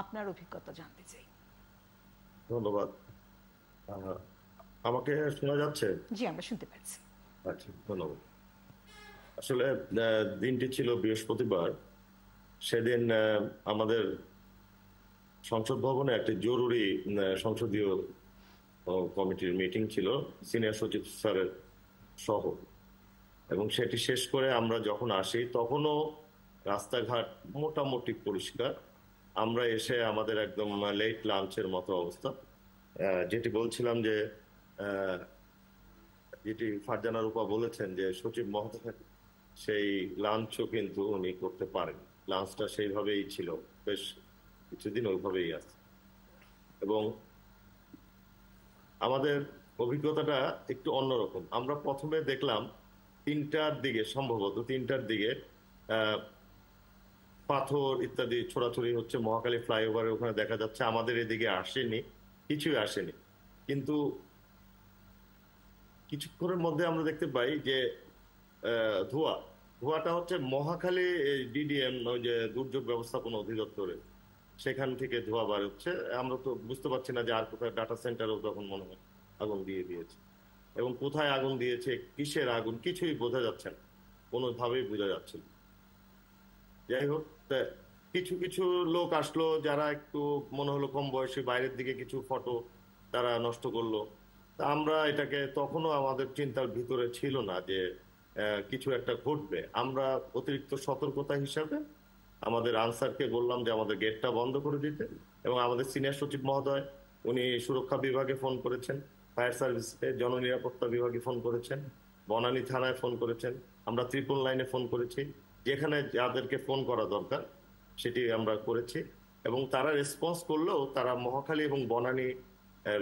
আপনার অভিজ্ঞতা জানতে চাই। ধন্যবাদ। আহ, আমাকে শোনা যাচ্ছে? জি, আমরা শুনতে পাচ্ছি। আচ্ছা, ধন্যবাদ। আসলে দিনটি ছিল বৃহস্পতিবার। সেদিন আমাদের সংসদ ভবনে একটি জরুরি সংসদীয় কমিটির মিটিং ছিল, সিনিয়র সচিব স্যারের সহ। এবং সেটি শেষ করে আমরা যখন আসি তখনও রাস্তাঘাট মোটামুটি পরিষ্কার। আমরা এসে আমাদের একদম লেট লাঞ্চের মতো অবস্থা। যেটি বলছিলাম যে আহ, যেটি ফারজানা রূপা বলেছেন যে সচিব মহোদয় সেই লাঞ্চও কিন্তু উনি করতে পারেন। লাঞ্চটা সেইভাবেই ছিল, বেশ কিছুদিন ওইভাবেই আছে। এবং আমাদের অভিজ্ঞতাটা একটু অন্যরকম। আমরা প্রথমে দেখলাম 3টার দিকে, সম্ভবত 3টার দিকে আহ পাথর ইত্যাদি ছোড়াছুড়ি হচ্ছে মহাখালী ফ্লাইওভারের ওখানে, দেখা যাচ্ছে। আমাদের এদিকে আসেনি, কিছুই আসেনি। কিন্তু কিছুক্ষণের মধ্যে আমরা দেখতে পাই যে ধোঁয়া, ধোঁয়াটা হচ্ছে মহাখালী ডিডিএম, ওই যে দুর্যোগ ব্যবস্থাপনা অধিদপ্তরে, সেখান থেকে ধোঁয়া বার হচ্ছে। আমরা তো বুঝতে পারছি না যে আর কোথায় ডাটা সেন্টারও তখন মনে হয় আগুন দিয়ে দিয়েছে। এবং কোথায় আগুন দিয়েছে, কিসের আগুন, কিছুই বোঝা যাচ্ছে না, কোনোভাবেই বোঝা যাচ্ছে না। যাই হোক, তা কিছু কিছু লোক আসলো যারা একটু মনে হলো কম বয়সী, বাইরের দিকে কিছু ফটো তারা নষ্ট করলো। তা আমরা এটাকে, তখনও আমাদের চিন্তার ভিতরে ছিল না যে কিছু একটা ঘটবে। আমরা অতিরিক্ত সতর্কতা হিসাবে আমাদের আনসারকে বললাম যে আমাদের গেটটা বন্ধ করে দিতে। এবং আমাদের সিনিয়র সচিব মহোদয়, উনি সুরক্ষা বিভাগে ফোন করেছেন, ফায়ার সার্ভিসে, জননিরাপত্তা বিভাগে ফোন করেছেন, বনানী থানায় ফোন করেছেন, আমরা 999 ফোন করেছি। যেখানে যাদেরকে ফোন করা দরকার সেটি আমরা করেছি। এবং তারা রেসপন্স করলেও তারা মহাখালী এবং বনানী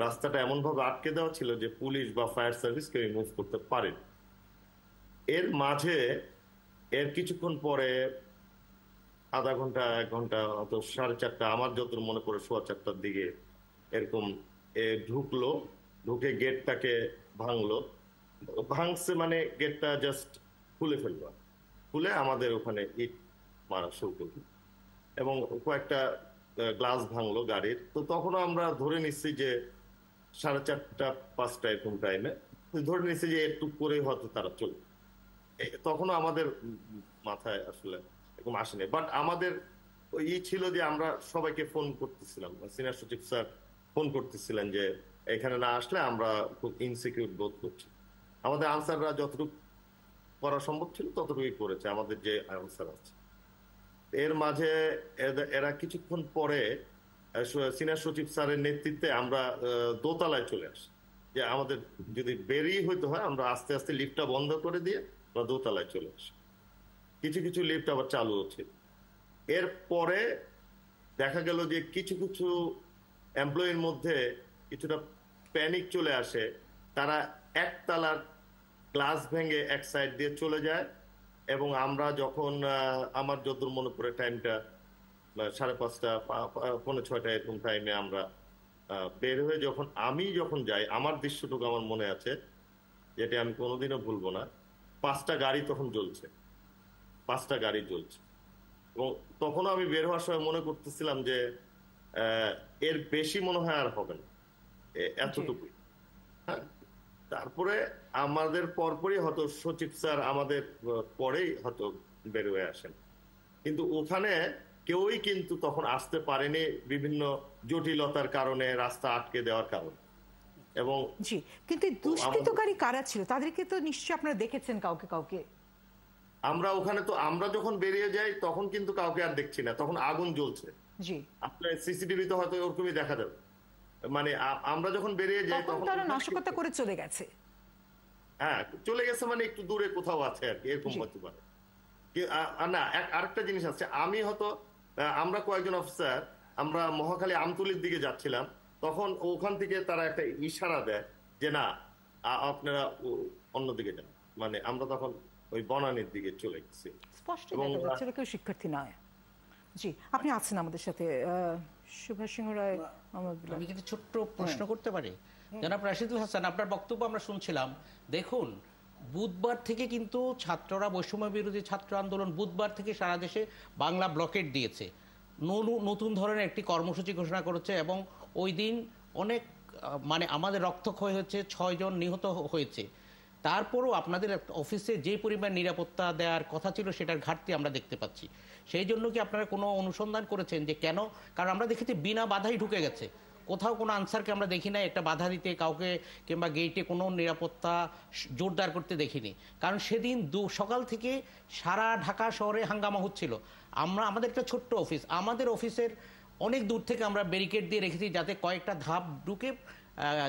রাস্তাটা এমন ভাবে আটকে দেওয়া ছিল যে পুলিশ বা ফায়ার সার্ভিস কেউ মুভ করতে পারেন। এর মাঝে, এর কিছুক্ষণ পরে, আধা ঘন্টা 1 ঘন্টা, অত 4:30, আমার যত মনে পড়ে 4:15টার দিকে এরকম ঢুকলো, ঢুকে গেটটাকে ভাঙলো। ভাঙছে মানে গেটটা জাস্ট খুলে ফেললো, খুলে আমাদের ওখানে ইট মারা শুরু করলো। এবং কয়েকটা গ্লাস ভাঙলো গাড়ির। তো তখনও আমরা ধরে নিচ্ছি যে 4:30-5টা এরকম টাইমে ধরে নিচ্ছি যে একটু করে হয়তো তারা চলে। তখনও আমাদের মাথায় আসলে এরকম আসেনি। বাট আমাদের ছিল যে আমরা সবাইকে ফোন করতেছিলাম, সিনিয়র সচিব স্যার ফোন করতেছিলেন যে এখানে না আসলে আমরা খুব ইনসিকিউর বোধ করছি। আমাদের আনসাররা যতটুকু করা সম্ভব ছিল ততটুকুই করেছে, আমাদের যে আনসার আছে। এর মাঝে এরা কিছুক্ষণ পরে সিনিয়র সচিব স্যারের নেতৃত্বে আমরা দোতলায় চলে আসি। যে আমাদের যদি বেরিয়ে হইতে হয় আমরা আস্তে আস্তে লিফটটা বন্ধ করে দিয়ে আমরা দোতলায় চলে আসি। কিছু কিছু লিফট আবার চালু হচ্ছে। এরপরে দেখা গেল যে কিছু কিছু এমপ্লয়ির মধ্যে কিছুটা প্যানিক চলে আসে। তারা একতলার গ্লাস ভেঙে এক সাইড দিয়ে চলে যায়। এবং আমরা যখন আমার যতদূর মনে পড়ে টাইমটা 5:30, 5:45 এরকম টাইমে আমরা বের হয়ে আমি যখন যাই, আমার দৃশ্যটুকু আমার মনে আছে, যেটা আমি কোনোদিনও ভুলবো না। 5টা গাড়ি তখন জ্বলছে, 5টা গাড়ি জ্বলছে। এবং তখনও আমি বের হওয়ার সময় মনে করতেছিলাম যে এর বেশি মনে হয় আর হবে না, এতটুকুই। হ্যাঁ, তারপরে আমাদের পরপরই হয়তো সচিব স্যার আমাদের পরেই হয়তো বের হয়ে আসেন। কিন্তু ওখানে কেউই কিন্তু তখন আসতে পারেনি, বিভিন্ন জটিলতার কারণে, রাস্তা আটকে দেওয়ার কারণে। এবং জি, কিন্তু দুষ্কৃতকারী কারা ছিল তাদেরকে তো নিশ্চয়ই আপনারা দেখেছেন কাউকে কাউকে। আমরা ওখানে তো, আমরা যখন বেরিয়ে যাই তখন কিন্তু কাউকে আর দেখছি না, তখন আগুন জ্বলছে। জি, আপনার সিসিটিভিতে হয়তো ওরকমই দেখা যাবে। মানে আমরা যখন বেরিয়ে যাই তখন তারা নাশকতা করে চলে গেছে। হ্যাঁ, চলে গেছে মানে একটু দূরে কোথাও আছে আর কি, এরকম হতে পারে। না, আরেকটা জিনিস আছে, আমি হয়তো, আমরা কয়েকজন অফিসার আমরা মহাখালী আমতলির দিকে যাচ্ছিলাম, তখন ওখান থেকে তারা একটা ইশারা দেয় যে না, আপনারা অন্যদিকে যান। মানে আমরা তখন ওই বনানীর দিকে চলে গেছি। স্পষ্ট দেখা যাচ্ছিল কেউ শিক্ষার্থী নয়। জি, আপনি আছেন আমাদের সাথে, সুভাষ সিংহ রায়। আমি কিন্তু ছোট্ট প্রশ্ন করতে পারি? জনাব রাশিদুল হাসান, আপনার বক্তব্য আমরা শুনছিলাম। দেখুন, বুধবার থেকে কিন্তু ছাত্ররা, বৈষম্য বিরোধী ছাত্র আন্দোলন বুধবার থেকে সারা দেশে বাংলা ব্লকেট দিয়েছে। নতুন ধরনের একটি কর্মসূচি ঘোষণা করেছে এবং ওই দিন অনেক মানে আমাদের রক্তক্ষয় হচ্ছে, 6 জন নিহত হয়েছে। তারপরও আপনাদের অফিসে যে পরিমাণ নিরাপত্তা দেওয়ার কথা ছিল সেটার ঘাটতি আমরা দেখতে পাচ্ছি। সেই জন্য কি আপনারা কোনো অনুসন্ধান করেছেন যে কেন? কারণ আমরা দেখেছি বিনা বাধাই ঢুকে গেছে, কোথাও কোনো আনসারকে আমরা দেখি না একটা বাধা দিতে কাউকে, কিংবা গেটে কোনো নিরাপত্তা জোরদার করতে দেখিনি। কারণ সেদিন সকাল থেকে সারা ঢাকা শহরে হাঙ্গামা হচ্ছিল। আমাদের একটা ছোট্ট অফিস, আমাদের অফিসের অনেক দূর থেকে আমরা ব্যারিকেড দিয়ে রেখেছি যাতে কয়েকটা ধাপ ঢুকে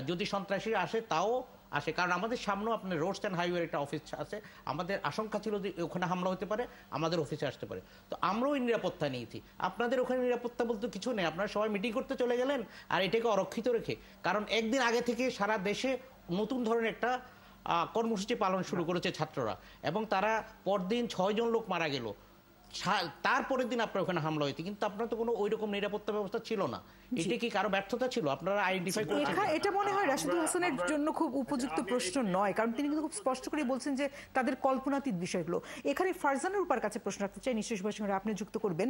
যদি সন্ত্রাসী আসে তাও আসে। কারণ আমাদের সামনেও আপনার রোডস অ্যান্ড হাইওয়ের একটা অফিস আছে, আমাদের আশঙ্কা ছিল যে ওখানে হামলা হতে পারে, আমাদের অফিসে আসতে পারে। তো আমরাও এই নিরাপত্তা নিয়েছি। আপনাদের ওখানে নিরাপত্তা বলতে কিছু নেই, আপনারা সবাই মিটিং করতে চলে গেলেন আর এটাকে অরক্ষিত রেখে। কারণ একদিন আগে থেকে সারা দেশে নতুন ধরনের একটা কর্মসূচি পালন শুরু করেছে ছাত্ররা, এবং তারা পরদিন 6 জন লোক মারা গেল, তারপরের দিন আপনার ওখানে হামলা হয়েছে, কিন্তু আপনার তো কোনো ওই রকম নিরাপত্তা ব্যবস্থা ছিল না। এটা কি কারো ব্যর্থতা ছিল? আপনারা আইডেন্টিফাই করেছেন? এটা মনে হয় রাশিদুল হাসানের জন্য খুব উপযুক্ত প্রশ্ন নয়, কারণ তিনি কিন্তু খুব স্পষ্ট করে বলছেন যে তাদের কল্পনাতীত বিষয়গুলো। এখানে ফারজানার উপর কাছে প্রশ্ন রাখতে চাই, নিশ্চয়ই সুভাষ সঙ্গে আপনি যুক্ত করবেন,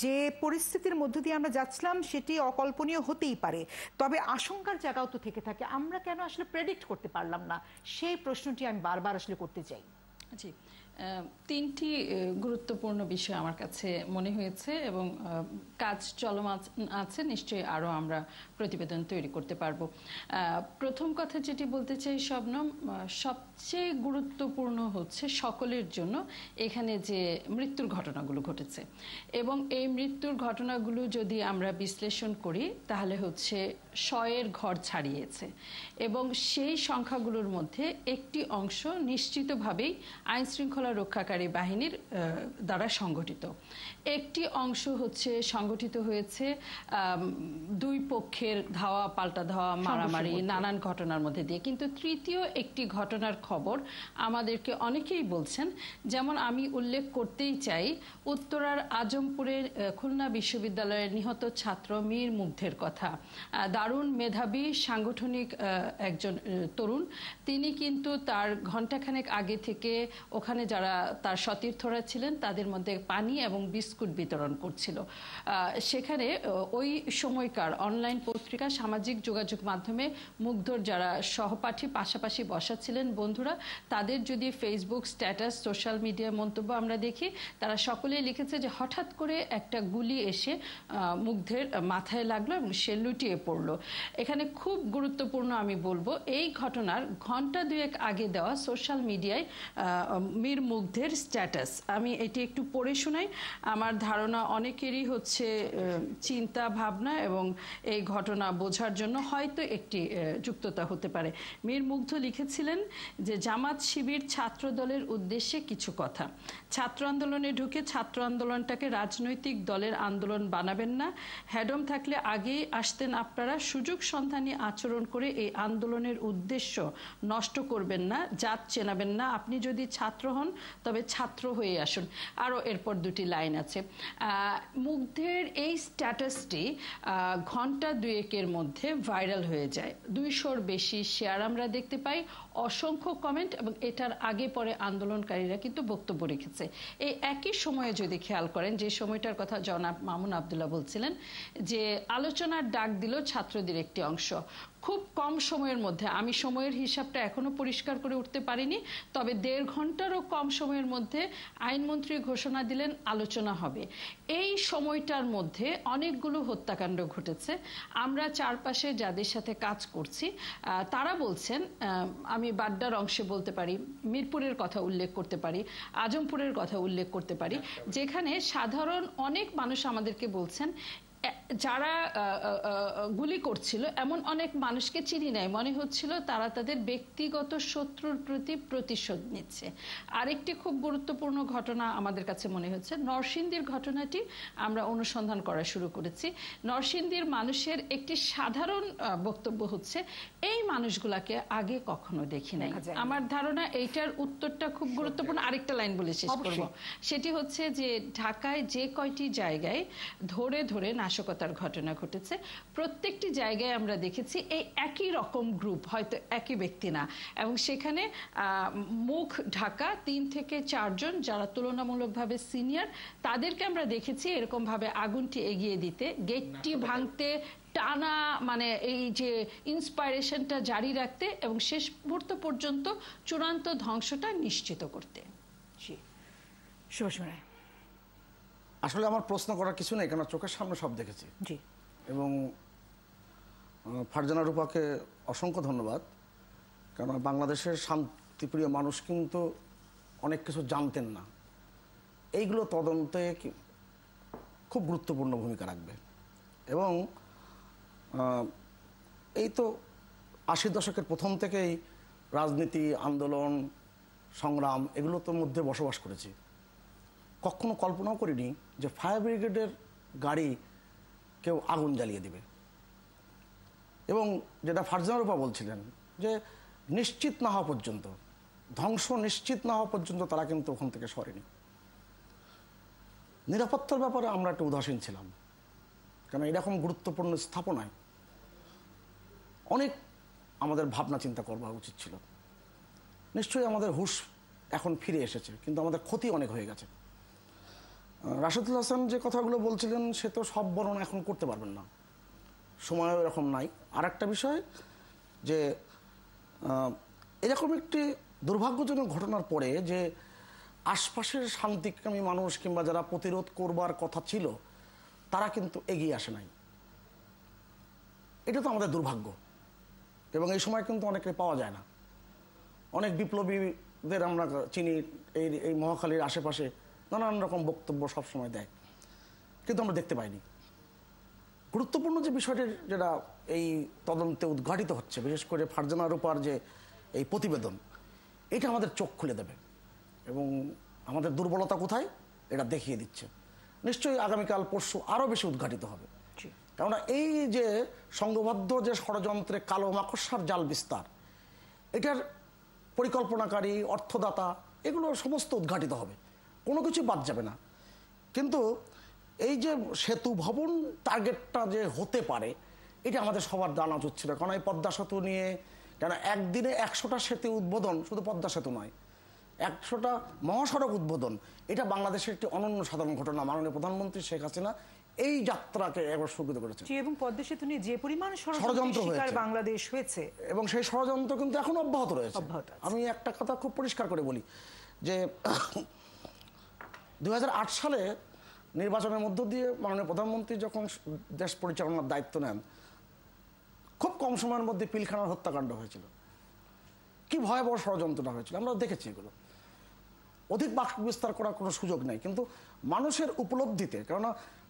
যে পরিস্থিতির মধ্য দিয়ে আমরা যাচ্ছিলাম সেটি অকল্পনীয় হতেই পারে, তবে আশঙ্কার জায়গাও তো থেকে থাকে, আমরা কেন আসলে প্রেডিক্ট করতে পারলাম না, সেই প্রশ্নটি আমি বারবার আসলে করতে চাই। জি, 3টি গুরুত্বপূর্ণ বিষয় আমার কাছে মনে হয়েছে এবং কাজ চলমান আছে, নিশ্চয়ই আরও আমরা প্রতিবেদন তৈরি করতে পারবো। প্রথম কথা যেটি বলতে চাই শবনম, সবচেয়ে গুরুত্বপূর্ণ হচ্ছে সকলের জন্য এখানে যে মৃত্যুর ঘটনাগুলো ঘটেছে, এবং এই মৃত্যুর ঘটনাগুলো যদি আমরা বিশ্লেষণ করি তাহলে হচ্ছে 100-এর ঘর ছাড়িয়েছে, এবং সেই সংখ্যাগুলোর মধ্যে একটি অংশ নিশ্চিতভাবেই আইন শৃঙ্খলা রক্ষাকারী বাহিনীর দ্বারা সংগঠিত, একটি অংশ হচ্ছে সংগঠিত হয়েছে দুই পক্ষের ধাওয়া পাল্টা ধাওয়া, মারামারি, নানান ঘটনার মধ্যে দিয়ে। কিন্তু তৃতীয় একটি ঘটনার খবর আমাদেরকে অনেকেই বলছেন, যেমন আমি উল্লেখ করতেই চাই উত্তরার আজমপুরের খুলনা বিশ্ববিদ্যালয়ের নিহত ছাত্র মীর মুগ্ধের কথা। দারুণ মেধাবী সাংগঠনিক একজন তরুণ, তিনি কিন্তু তার ঘণ্টাখানেক আগে থেকে ওখানে যারা তার সতীর্থরা ছিলেন তাদের মধ্যে পানি এবং বিস্কুট বিতরণ করছিল। সেখানে ওই সময়কার অনলাইন পত্রিকা, সামাজিক যোগাযোগ মাধ্যমে মুগ্ধর যারা সহপাঠী পাশাপাশি বসা ছিলেন বন্ধুরা, তাদের যদি ফেসবুক স্ট্যাটাস, সোশ্যাল মিডিয়া মন্তব্য আমরা দেখি, তারা সকলেই লিখেছে যে হঠাৎ করে একটা গুলি এসে মুগ্ধের মাথায় লাগলো এবং সে লুটিয়ে পড়লো। এখানে খুব গুরুত্বপূর্ণ আমি বলবো, এই ঘটনার ঘন্টা 2 আগে দেওয়া সোশ্যাল মিডিয়ায় মীর মুগ্ধের স্ট্যাটাস, আমি এটি একটু পড়ে শোনাই। আমার ধারণা অনেকেরই হচ্ছে চিন্তা ভাবনা এবং এই ঘটনা বোঝার জন্য হয়তো একটি যুক্ততা হতে পারে। মীর মুগ্ধ লিখেছিলেন যে জামাত শিবির ছাত্র দলের উদ্দেশ্যে কিছু কথা। ছাত্র আন্দোলনে ঢুকে ছাত্র আন্দোলনটাকে রাজনৈতিক দলের আন্দোলন বানাবেন না। হ্যাডম থাকলে আগেই আসতেন আপনারা। সুযোগ সন্ধানী আচরণ করে এই আন্দোলনের উদ্দেশ্য নষ্ট করবেন না, জাত চেনাবেন না। আপনি যদি ছাত্র হন তবে ছাত্র হয়ে আসুন। আরও এরপর 2টি লাইন আছে। মুগ্ধের এই স্ট্যাটাসটি ঘন্টা 2-এর মধ্যে ভাইরাল হয়ে যায়। 200-র বেশি শেয়ার আমরা দেখতে পাই, অসংখ্য কমেন্ট, এবং এটার আগে পরে আন্দোলনকারীরা কিন্তু বক্তব্য রেখেছে। এই একই সময়ে যদি খেয়াল করেন, যে সময়টার কথা জনাব মামুন আবদুল্লাহ বলছিলেন, যে আলোচনার ডাক দিল ছাত্রদের একটি অংশ, খুব কম সময়ের মধ্যে, আমি সময়ের হিসাবটা এখনো পরিষ্কার করে উঠতে পারিনি, তবে 1.5 ঘন্টারও কম সময়ের মধ্যে আইনমন্ত্রী ঘোষণা দিলেন আলোচনা হবে। এই সময়টার মধ্যে অনেকগুলো হত্যাকাণ্ড ঘটেছে। আমরা চারপাশে যাদের সাথে কাজ করছি তারা বলছেন, আমি বাড্ডার অংশে বলতে পারি, মিরপুরের কথা উল্লেখ করতে পারি, আজমপুরের কথা উল্লেখ করতে পারি, যেখানে সাধারণ অনেক মানুষ আমাদেরকে বলছেন যারা গুলি করছিল এমন অনেক মানুষকে চিনি নাই, মনে হচ্ছিল তারা তাদের ব্যক্তিগত শত্রুর প্রতি প্রতিশোধ নিচ্ছে। আরেকটি খুব গুরুত্বপূর্ণ ঘটনা আমাদের কাছে মনে হচ্ছে, নরসিংদীর ঘটনাটি আমরা অনুসন্ধান করা শুরু করেছি। নরসিংদীর মানুষের একটি সাধারণ বক্তব্য হচ্ছে, এই মানুষগুলাকে আগে কখনো দেখি নাই। আমার ধারণা এইটার উত্তরটা খুব গুরুত্বপূর্ণ। আরেকটা লাইন বলে শেষ করব, সেটি হচ্ছে যে ঢাকায় যে কয়টি জায়গায় ধরে ধরে নাশকতা বর্বরতার ঘটনা ঘটেছে, প্রত্যেকটি জায়গায় আমরা দেখেছি এই একই রকম গ্রুপ, হয়তো একই ব্যক্তি না, এবং সেখানে মুখ ঢাকা 3 থেকে 4 জন যারা তুলনামূলকভাবে সিনিয়র, তাদেরকে আমরা দেখেছি এরকম ভাবে আগুনটি এগিয়ে দিতে, গেটটি ভাঙতে, টানা, মানে এই যে ইন্সপাইরেশনটা জারি রাখতে এবং শেষ মুহূর্ত পর্যন্ত চূড়ান্ত ধ্বংসটা নিশ্চিত করতে। জি, সুভাষিনী রায়। আসলে আমার প্রশ্ন করার কিছু নেই, কারণ চোখের সামনে সব দেখেছি। জি। এবং ফারজানা রূপাকে অসংখ্য ধন্যবাদ, কারণ বাংলাদেশের শান্তিপ্রিয় মানুষ কিন্তু অনেক কিছু জানতেন না, এইগুলো তদন্তে খুব গুরুত্বপূর্ণ ভূমিকা রাখবে। এবং এই তো 80 দশকের প্রথম থেকেই রাজনীতি, আন্দোলন, সংগ্রাম এগুলো তোর মধ্যে বসবাস করেছি। কখনো কল্পনাও করিনি যে ফায়ার ব্রিগেডের গাড়ি কেউ আগুন জ্বালিয়ে দিবে। এবং যেটা ফারজানা রূপা বলছিলেন যে নিশ্চিত না হওয়া পর্যন্ত, ধ্বংস নিশ্চিত না হওয়া পর্যন্ত তারা কিন্তু ওখান থেকে সরেনি। নিরাপত্তার ব্যাপারে আমরা একটু উদাসীন ছিলাম, কারণ এরকম গুরুত্বপূর্ণ স্থাপনায় অনেক আমাদের ভাবনা চিন্তা করবা উচিত ছিল। নিশ্চয়ই আমাদের হুঁশ এখন ফিরে এসেছে, কিন্তু আমাদের ক্ষতি অনেক হয়ে গেছে। রাশেদুল হাসান যে কথাগুলো বলছিলেন সে তো সব বর্ণনা এখন করতে পারবেন না, সময়ও এরকম নাই। আর একটা বিষয় যে এরকম একটি দুর্ভাগ্যজনক ঘটনার পরে যে আশপাশের শান্তিকামী মানুষ কিংবা যারা প্রতিরোধ করবার কথা ছিল তারা কিন্তু এগিয়ে আসে নাই, এটা তো আমাদের দুর্ভাগ্য। এবং এই সময় কিন্তু অনেকে পাওয়া যায় না। অনেক বিপ্লবীদের আমরা চিনি এই মহাখালীর আশেপাশে, নানান রকম বক্তব্য সবসময় দেয়, কিন্তু আমরা দেখতে পাইনি। গুরুত্বপূর্ণ যে বিষয়টি যেটা এই তদন্তে উদ্ঘাটিত হচ্ছে, বিশেষ করে ফারজানা রূপার যে এই প্রতিবেদন, এটা আমাদের চোখ খুলে দেবে এবং আমাদের দুর্বলতা কোথায় এটা দেখিয়ে দিচ্ছে। নিশ্চয়ই আগামীকাল পরশু আরও বেশি উদ্ঘাটিত হবে, কেননা এই যে সংঘবদ্ধ যে ষড়যন্ত্রে কালো মাকড়সার জাল বিস্তার, এটার পরিকল্পনাকারী, অর্থদাতা, এগুলো সমস্ত উদ্ঘাটিত হবে, কোনো কিছু বাদ যাবে না। কিন্তু এই যে সেতু ভবন টার্গেটটা যে হতে পারে, এটা আমাদের সবার জানা উচিত ছিল। কারণ এই পদ্মা সেতু নিয়ে, কেন একদিনে 100টা সেতু উদ্বোধন, শুধু পদ্মা সেতু নয়, 100টা মহাসড়ক উদ্বোধন, এটা বাংলাদেশের একটি অনন্য সাধারণ ঘটনা। মাননীয় প্রধানমন্ত্রী শেখ হাসিনা এই যাত্রাকে একবার সুগঠিত করেছে। এবং পদ্মা সেতু নিয়ে যে পরিমাণ ষড়যন্ত্র হয়েছে বাংলাদেশ হয়েছে, এবং সেই ষড়যন্ত্র কিন্তু এখন অব্যাহত রয়েছে। আমি একটা কথা খুব পরিষ্কার করে বলি যে 2008 সালে নির্বাচনের মধ্য দিয়ে মাননীয় প্রধানমন্ত্রী যখন দেশ পরিচালনার দায়িত্ব নেন, খুব কম সময়ের মধ্যে পিলখানার হত্যাকাণ্ড হয়েছিল। কি ভয়াবহ ষড়যন্ত্রটা হয়েছিল আমরা দেখেছি। এগুলো অধিক বাক বিস্তার করার কোনো সুযোগ নেই, কিন্তু মানুষের উপলব্ধিতে, কেননা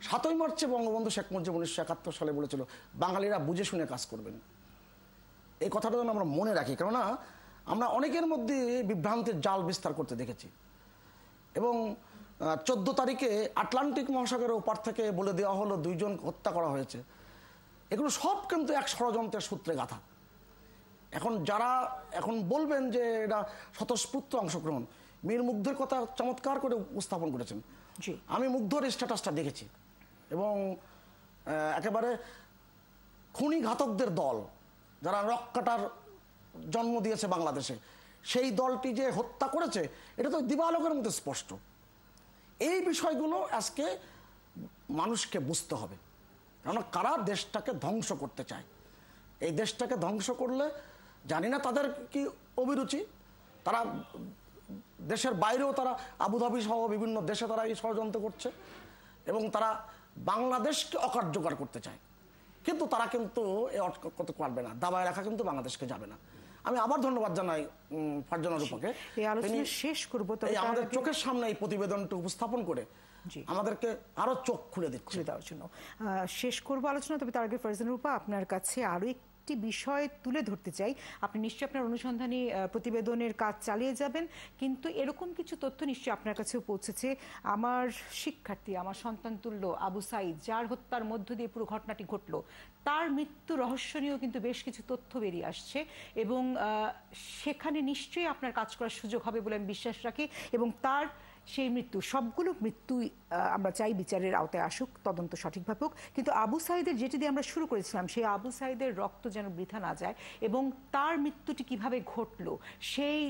7ই মার্চে বঙ্গবন্ধু শেখ মুজিব 1971 সালে বলেছিল বাঙালিরা বুঝে শুনে কাজ করবেন। এই কথাটা যেন আমরা মনে রাখি, কেননা আমরা অনেকের মধ্যে বিভ্রান্তির জাল বিস্তার করতে দেখেছি। এবং 14 তারিখে আটলান্টিক মহাসাগরের ওপার থেকে বলে দেওয়া হলো 2 জন হত্যা করা হয়েছে। এগুলো সব কিন্তু এক ষড়যন্ত্রের সূত্রে গাথা। এখন যারা এখন বলবেন যে এটা স্বতঃস্ফূর্ত অংশগ্রহণ, মীর মুগ্ধের কথা চমৎকার করে উপস্থাপন করেছেন। আমি মুগ্ধর স্ট্যাটাসটা দেখেছি, এবং একেবারে খুনি ঘাতকদের দল যারা রক কাটার জন্ম দিয়েছে বাংলাদেশে, সেই দলটি যে হত্যা করেছে এটা তো দিবালোকের মতো স্পষ্ট। এই বিষয়গুলো আজকে মানুষকে বুঝতে হবে, কারণ কারা দেশটাকে ধ্বংস করতে চায়। এই দেশটাকে ধ্বংস করলে জানি না তাদের কি অভিরুচি, তারা দেশের বাইরেও তারা আবুধাবি সহ বিভিন্ন দেশে তারা এই ষড়যন্ত্র করছে, এবং তারা বাংলাদেশকে অকার্যকর করতে চায়। কিন্তু তারা কিন্তু করতে পারবে না, দাবায় রাখা কিন্তু বাংলাদেশকে যাবে না। আমি আবার ধন্যবাদ জানাই ফারজানা রূপাকে। শেষ করবো আমাদের চোখের সামনে এই প্রতিবেদনটি উপস্থাপন করে আমাদেরকে আরো চোখ খুলে দিচ্ছে দেওয়ার জন্য। শেষ করবো আলোচনা, তবে তার আগে ফারজানা রূপা আপনার কাছে আরো একটি বিষয় তুলে ধরতে চাই। আপনি নিশ্চয়ই আপনার অনুসন্ধানী প্রতিবেদনের কাজ চালিয়ে যাবেন, কিন্তু এরকম কিছু তথ্য নিশ্চয়ই আপনার কাছেও পৌঁছেছে। আমার শিক্ষার্থী, আমার সন্তান তুল্য আবু সাইদ, যার হত্যার মধ্য দিয়ে পুরো ঘটনাটি ঘটলো, তার মৃত্যু রহস্য নিয়েও কিন্তু বেশ কিছু তথ্য বেরিয়ে আসছে, এবং সেখানে নিশ্চয়ই আপনার কাজ করার সুযোগ হবে বলে আমি বিশ্বাস রাখি। এবং তার সেই মৃত্যু সবগুলো মৃত্যুই আমরা চাই বিচারের আওতায় আসুক, তদন্ত সঠিকভাবে হোক। কিন্তু আবু সাঈদের যেটি দিয়ে আমরা শুরু করেছিলাম, সেই আবু সাঈদের রক্ত যেন বৃথা না যায় এবং তার মৃত্যুটি কিভাবে ঘটলো সেই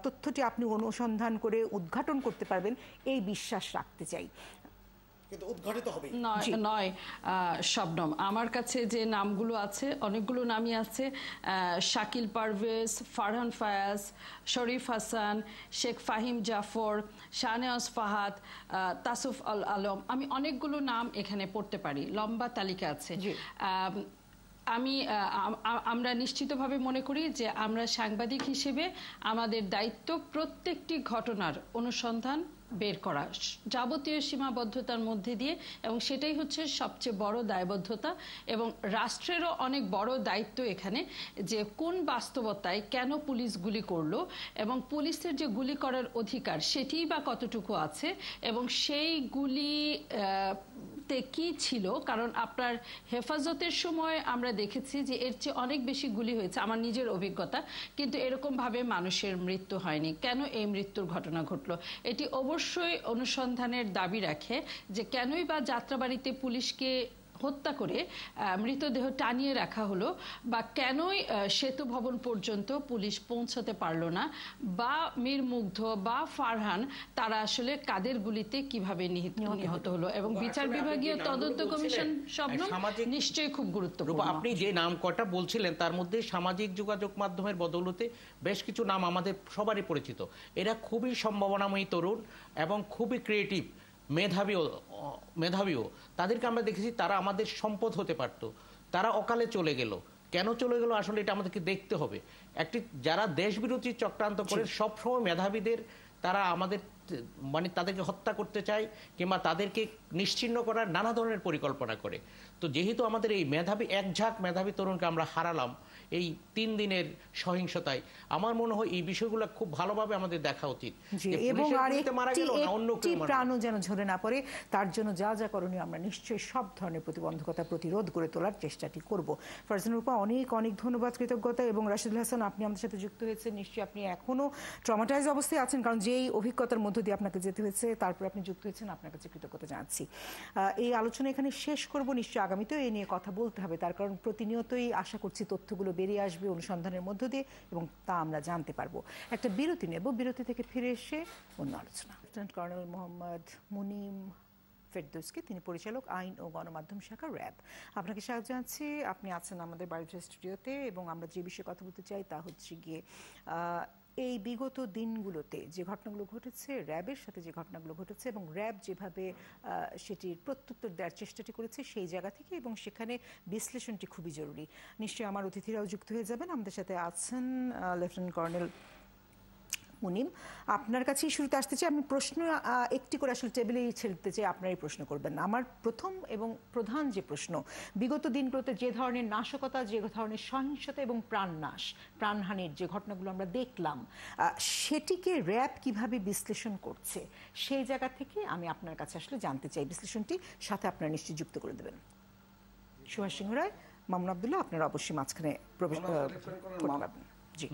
তথ্যটি আপনি অনুসন্ধান করে উদ্ঘাটন করতে পারবেন, এই বিশ্বাস রাখতে চাই। কিন্তু উদ্ঘাটিত হবে নয় শবনম, আমার কাছে যে নামগুলো আছে অনেকগুলো নামই আছে। শাকিল পারভেজ, ফারহান ফায়াজ, শরীফ হাসান, শেখ ফাহিম জাফর, শাহনেওয়াজ ফাহাদ, তাসুফ আল আলম, আমি অনেকগুলো নাম এখানে পড়তে পারি, লম্বা তালিকা আছে। আমরা নিশ্চিতভাবে মনে করি যে আমরা সাংবাদিক হিসেবে আমাদের দায়িত্ব প্রত্যেকটি ঘটনার অনুসন্ধান বের করা, যাবতীয় সীমাবদ্ধতার মধ্যে দিয়ে, এবং সেটাই হচ্ছে সবচেয়ে বড় দায়বদ্ধতা। এবং রাষ্ট্রেরও অনেক বড় দায়িত্ব এখানে, যে কোন বাস্তবতায় কেন পুলিশ গুলি করলো এবং পুলিশের যে গুলি করার অধিকার সেটিই বা কতটুকু আছে, এবং সেই গুলি কি ছিল। কারণ আপনার হেফাজতের সময় আমরা দেখেছি যে এর চেয়ে অনেক বেশি গুলি হয়েছে, আমার নিজের অভিজ্ঞতা, কিন্তু এরকম ভাবে মানুষের মৃত্যু হয়নি। কেন এই মৃত্যুর ঘটনা ঘটলো, এটি অবশ্যই অনুসন্ধানের দাবি রাখে, যে কেনই বা যাত্রাবাড়িতে পুলিশকে হত্যা করে মৃতদেহ টানিয়ে রাখা হলো, বা কেনই সেতু ভবন পর্যন্ত পুলিশ পৌঁছাতে পারলো না, বা মীর মুগ্ধ বা ফারহান তারা আসলে কাদের গুলিতে কিভাবে নিহত হলো, এবং বিচার বিভাগীয় তদন্ত কমিশন সব নিশ্চয়ই খুব গুরুত্বপূর্ণ। আপনি যে নাম কটা বলছিলেন তার মধ্যে সামাজিক যোগাযোগ মাধ্যমের বদৌলতে বেশ কিছু নাম আমাদের সবারই পরিচিত। এরা খুবই সম্ভাবনাময়ী তরুণ এবং খুবই ক্রিয়েটিভ, মেধাবীও। তাদেরকে আমরা দেখেছি তারা আমাদের সম্পদ হতে পারত, তারা অকালে চলে গেল। কেন চলে গেল আসলে এটা আমাদেরকে দেখতে হবে। একটি যারা দেশবিরোধী চক্রান্ত করে সবসময় মেধাবীদের তারা আমাদের তাদেরকে হত্যা করতে চায় কিংবা তাদেরকে নিশ্চিহ্ন করার নানা ধরনের পরিকল্পনা করে। তো যেহেতু আমাদের এই এক ঝাঁক মেধাবী তরুণকে আমরা হারালাম এই 3 দিনের সহিংসতায়, আমার মনে হয় এই বিষয়গুলো খুব ভালোভাবে আমাদের দেখা উচিত, এবং আরেকটি প্রাণও যেন ঝরে না পড়ে। তার জন্য যা যা করণীয় আমরা নিশ্চয়ই সব ধরনের প্রতিবন্ধকতা প্রতিরোধ করে তোলার চেষ্টাটি করব। ফারজানা রূপা, অনেক অনেক ধন্যবাদ, কৃতজ্ঞতা। এবং রাশিদুল হাসান, আপনি আমাদের সাথে যুক্ত হয়েছেন, নিশ্চয়ই আপনি এখনো ট্রমাটাইজ অবস্থায় আছেন, কারণ যেই অভিজ্ঞতার মধ্য দিয়ে আপনাকে যেতে হয়েছে, তারপর আপনি যুক্ত হয়েছেন, আপনার কাছে কৃতজ্ঞতা জানাচ্ছি। এই আলোচনা এখানে শেষ করব, নিশ্চয়ই আগামীতেও এই নিয়ে কথা বলতে হবে, তার কারণ প্রতিনিয়তই আশা করছি তথ্যগুলো বেরিয়ে আসবে অনুসন্ধানের মধ্য দিয়ে, এবং তা আমরা জানতে পারবো। একটা বিরতি নেব, বিরতি থেকে ফিরে এসে অন্য আলোচনা। লেফটেন্যান্ট কর্নেল মোহাম্মদ মুনিম ফেরদৌসকে, তিনি পরিচালক আইন ও গণমাধ্যম শাখা, র্যাব। আপনাকে স্বাগত জানাচ্ছি। আপনি আছেন আমাদের বাড়ির স্টুডিওতে, এবং আমরা যে বিষয়ে কথা বলতে চাই তা হচ্ছে গিয়ে এই বিগত দিনগুলোতে যে ঘটনাগুলো ঘটেছে, র্যাবের সাথে যে ঘটনাগুলো ঘটেছে, এবং র্যাব যেভাবে সেটির প্রত্যুত্তর দেওয়ার চেষ্টাটি করেছে সেই জায়গা থেকে, এবং সেখানে বিশ্লেষণটি খুবই জরুরি। নিশ্চয়ই আমার অতিথিরাও যুক্ত হয়ে যাবেন। আমাদের সাথে আছেন লেফটেন্যান্ট কর্নেল মুনিম। আপনার কাছেই শুরুতে আসতে চাই। আমি প্রশ্ন একটি করে আসলে টেবিলেই ছেড়তে চাই, আপনারই প্রশ্ন করবেন। আমার প্রথম এবং প্রধান যে প্রশ্ন, বিগত দিনগুলোতে যে ধরনের নাশকতা, যে ধরনের সহিংসতা এবং প্রাণহানির যে ঘটনাগুলো আমরা দেখলাম, সেটিকে র্যাব কিভাবে বিশ্লেষণ করছে, সেই জায়গা থেকে আমি আপনার কাছে আসলে জানতে চাই বিশ্লেষণটি, সাথে আপনারা নিশ্চয়ই যুক্ত করে দেবেন। সুভাষ সিংহ রায়, মামুন আব্দুল্লাহ, আপনারা অবশ্যই মাঝখানে প্রবেশ করবেন। জি,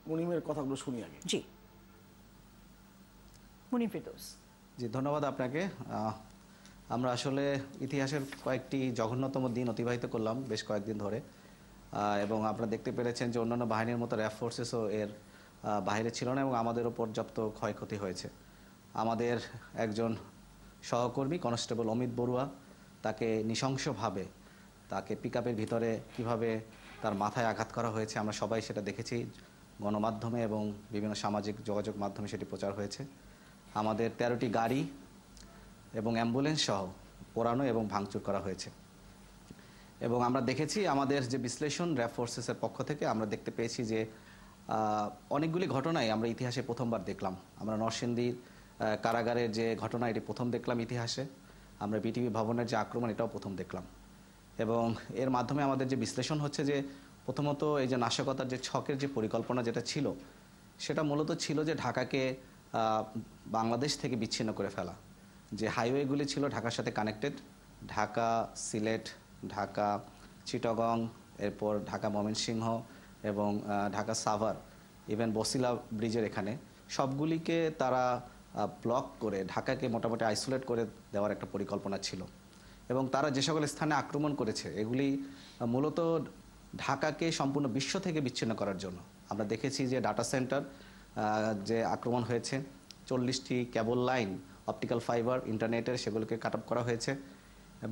মুনিমের কথাগুলো শুনি আগে। জি, মুনিম ফেরদৌস। জি, ধন্যবাদ আপনাকে। আমরা আসলে ইতিহাসের কয়েকটি জঘন্যতম দিন অতিবাহিত করলাম বেশ কয়েকদিন ধরে, এবং আপনারা দেখতে পেরেছেন যে অন্যান্য বাহিনীর মতো র্যাব ফোর্সেসও এর বাইরে ছিল না, এবং আমাদেরও পর্যাপ্ত ক্ষয়ক্ষতি হয়েছে। আমাদের একজন সহকর্মী কনস্টেবল অমিত বড়ুয়া, তাকে নৃশংসভাবে তাকে পিকআপের ভিতরে কিভাবে তার মাথায় আঘাত করা হয়েছে, আমরা সবাই সেটা দেখেছি গণমাধ্যমে এবং বিভিন্ন সামাজিক যোগাযোগ মাধ্যমে সেটি প্রচার হয়েছে। আমাদের 13টি গাড়ি এবং অ্যাম্বুলেন্স সহ পোড়ানো এবং ভাঙচুর করা হয়েছে। এবং আমরা দেখেছি আমাদের যে বিশ্লেষণ র্যাব ফোর্সেসের পক্ষ থেকে আমরা দেখতে পেয়েছি যে অনেকগুলি ঘটনাই আমরা ইতিহাসে প্রথমবার দেখলাম। আমরা নরসিংদীর কারাগারের যে ঘটনা, এটি প্রথম দেখলাম ইতিহাসে। আমরা বিটিভি ভবনের যে আক্রমণ, এটাও প্রথম দেখলাম। এবং এর মাধ্যমে আমাদের যে বিশ্লেষণ হচ্ছে যে প্রথমত এই যে নাশকতার যে ছকের যে পরিকল্পনা যেটা ছিল, সেটা মূলত ছিল যে ঢাকাকে বাংলাদেশ থেকে বিচ্ছিন্ন করে ফেলা। যে হাইওয়েগুলি ছিল ঢাকার সাথে কানেক্টেড, ঢাকা সিলেট, ঢাকা চিটাগং, এরপর ঢাকা ময়মনসিংহ এবং ঢাকা সাভার, ইভেন বসিলা ব্রিজের এখানে, সবগুলিকে তারা ব্লক করে ঢাকাকে মোটামুটি আইসোলেট করে দেওয়ার একটা পরিকল্পনা ছিল। এবং তারা যে সকল স্থানে আক্রমণ করেছে এগুলি মূলত ঢাকাকে সম্পূর্ণ বিশ্ব থেকে বিচ্ছিন্ন করার জন্য। আমরা দেখেছি যে ডাটা সেন্টার যে আক্রমণ হয়েছে, 40টি কেবল লাইন, অপটিক্যাল ফাইবার, ইন্টারনেটের, সেগুলোকে কাট অফ করা হয়েছে।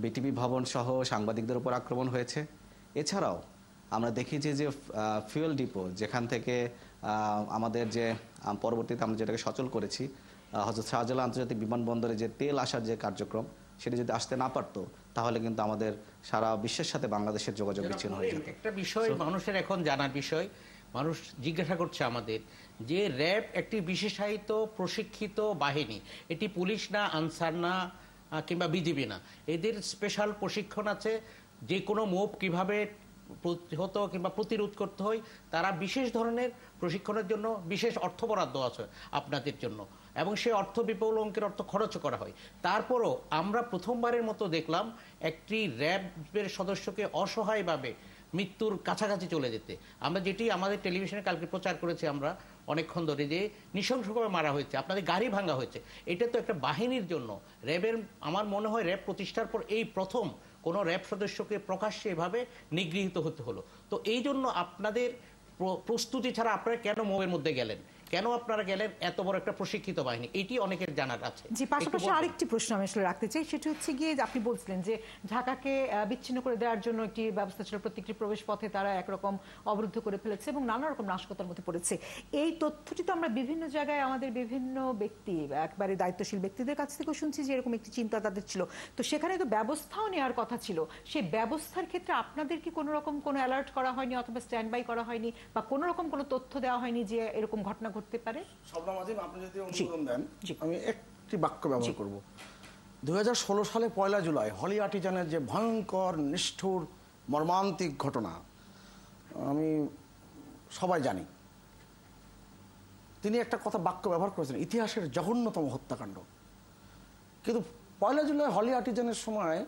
বিটিভি ভবন সহ সাংবাদিকদের উপর আক্রমণ হয়েছে। এছাড়াও আমরা দেখেছি যে ফুয়েল ডিপো, যেখান থেকে আমাদের যে পরবর্তীতে আমরা যেটাকে সচল করেছি, হযরত শাহজালাল আন্তর্জাতিক বিমানবন্দরে যে তেল আসার যে কার্যক্রম, সেটা যদি আসতে না পারতো তাহলে কিন্তু আমাদের সারা বিশ্বের সাথে বাংলাদেশের যোগাযোগ বিচ্ছিন্ন হয়ে যেত। একটা বিষয় মানুষের এখন জানার বিষয়, মানুষ জিজ্ঞাসা করছে আমাদের যে র্যাব একটি বিশেষায়িত প্রশিক্ষিত বাহিনী, এটি পুলিশ না, আনসার না, কিংবা বিজিবি না, এদের স্পেশাল প্রশিক্ষণ আছে। যে কোনো মুভ কিভাবে প্রতিহত কিংবা প্রতিরোধ করতে হয়, তারা বিশেষ ধরনের প্রশিক্ষণের জন্য বিশেষ অর্থ বরাদ্দ আছে আপনাদের জন্য, এবং সেই অর্থ বিপুল অঙ্কের অর্থ খরচ করা হয়। তারপরও আমরা প্রথমবারের মতো দেখলাম একটি র্যাবের সদস্যকে অসহায়ভাবে মৃত্যুর কাছাকাছি চলে যেতে। আমরা যেটি আমাদের টেলিভিশনে কালকে প্রচার করেছি আমরা অনেকক্ষণ ধরে, যে নৃশংসভাবে মারা হয়েছে, আপনাদের গাড়ি ভাঙা হয়েছে। এটা তো একটা বাহিনীর জন্য, র্যাবের, আমার মনে হয় র্যাব প্রতিষ্ঠার পর এই প্রথম কোনো র্যাব সদস্যকে প্রকাশ্যে এভাবে নিগৃহীত হতে হলো। তো এই জন্য আপনাদের প্রস্তুতি ছাড়া আপনারা কেন মোবের মধ্যে গেলেন, কেন আপনারা গেলেন এত বড় একটা প্রশিক্ষিত বাহিনী, এটি অনেকের জানার আছে। জি, পাশাপাশি আরেকটি প্রশ্ন আমি আসলে রাখতে চাই, সেটা হচ্ছে গিয়ে আপনি বলছিলেন যে ঢাকাকে বিচ্ছিন্ন করে দেওয়ার জন্য একটি ব্যবস্থা ছিল, প্রত্যেকটি প্রবেশ পথে তারা একরকম অবরুদ্ধ করে ফেলেছে এবং নানা রকম নাশকতার মধ্যে পড়েছে। এই তথ্যটি তো আমরা বিভিন্ন জায়গায় আমাদের বিভিন্ন ব্যক্তি, একবারে দায়িত্বশীল ব্যক্তিদের কাছ থেকেও শুনছি যে এরকম একটি চিন্তা তাদের ছিল। তো সেখানে তো ব্যবস্থাও নেওয়ার কথা ছিল, সেই ব্যবস্থার ক্ষেত্রে আপনাদের কি কোনো রকম কোনো অ্যালার্ট করা হয়নি অথবা স্ট্যান্ড বাই করা হয়নি বা কোনো রকম কোনো তথ্য দেওয়া হয়নি যে এরকম ঘটনা ঘটতে পারে? আপনি যদি অনুমোদন দেন আমি একটি বাক্য ব্যবহার করব। 2016 সালে 1 জুলাই হলি আর্টিজানের যে ভয়ঙ্কর, নিষ্ঠুর, মর্মান্তিক ঘটনা আমি সবাই জানি, তিনি একটা কথা বাক্য ব্যবহার করেছেন, ইতিহাসের জঘন্যতম হত্যাকাণ্ড। কিন্তু 1 জুলাই হলি আর্টিজানের সময়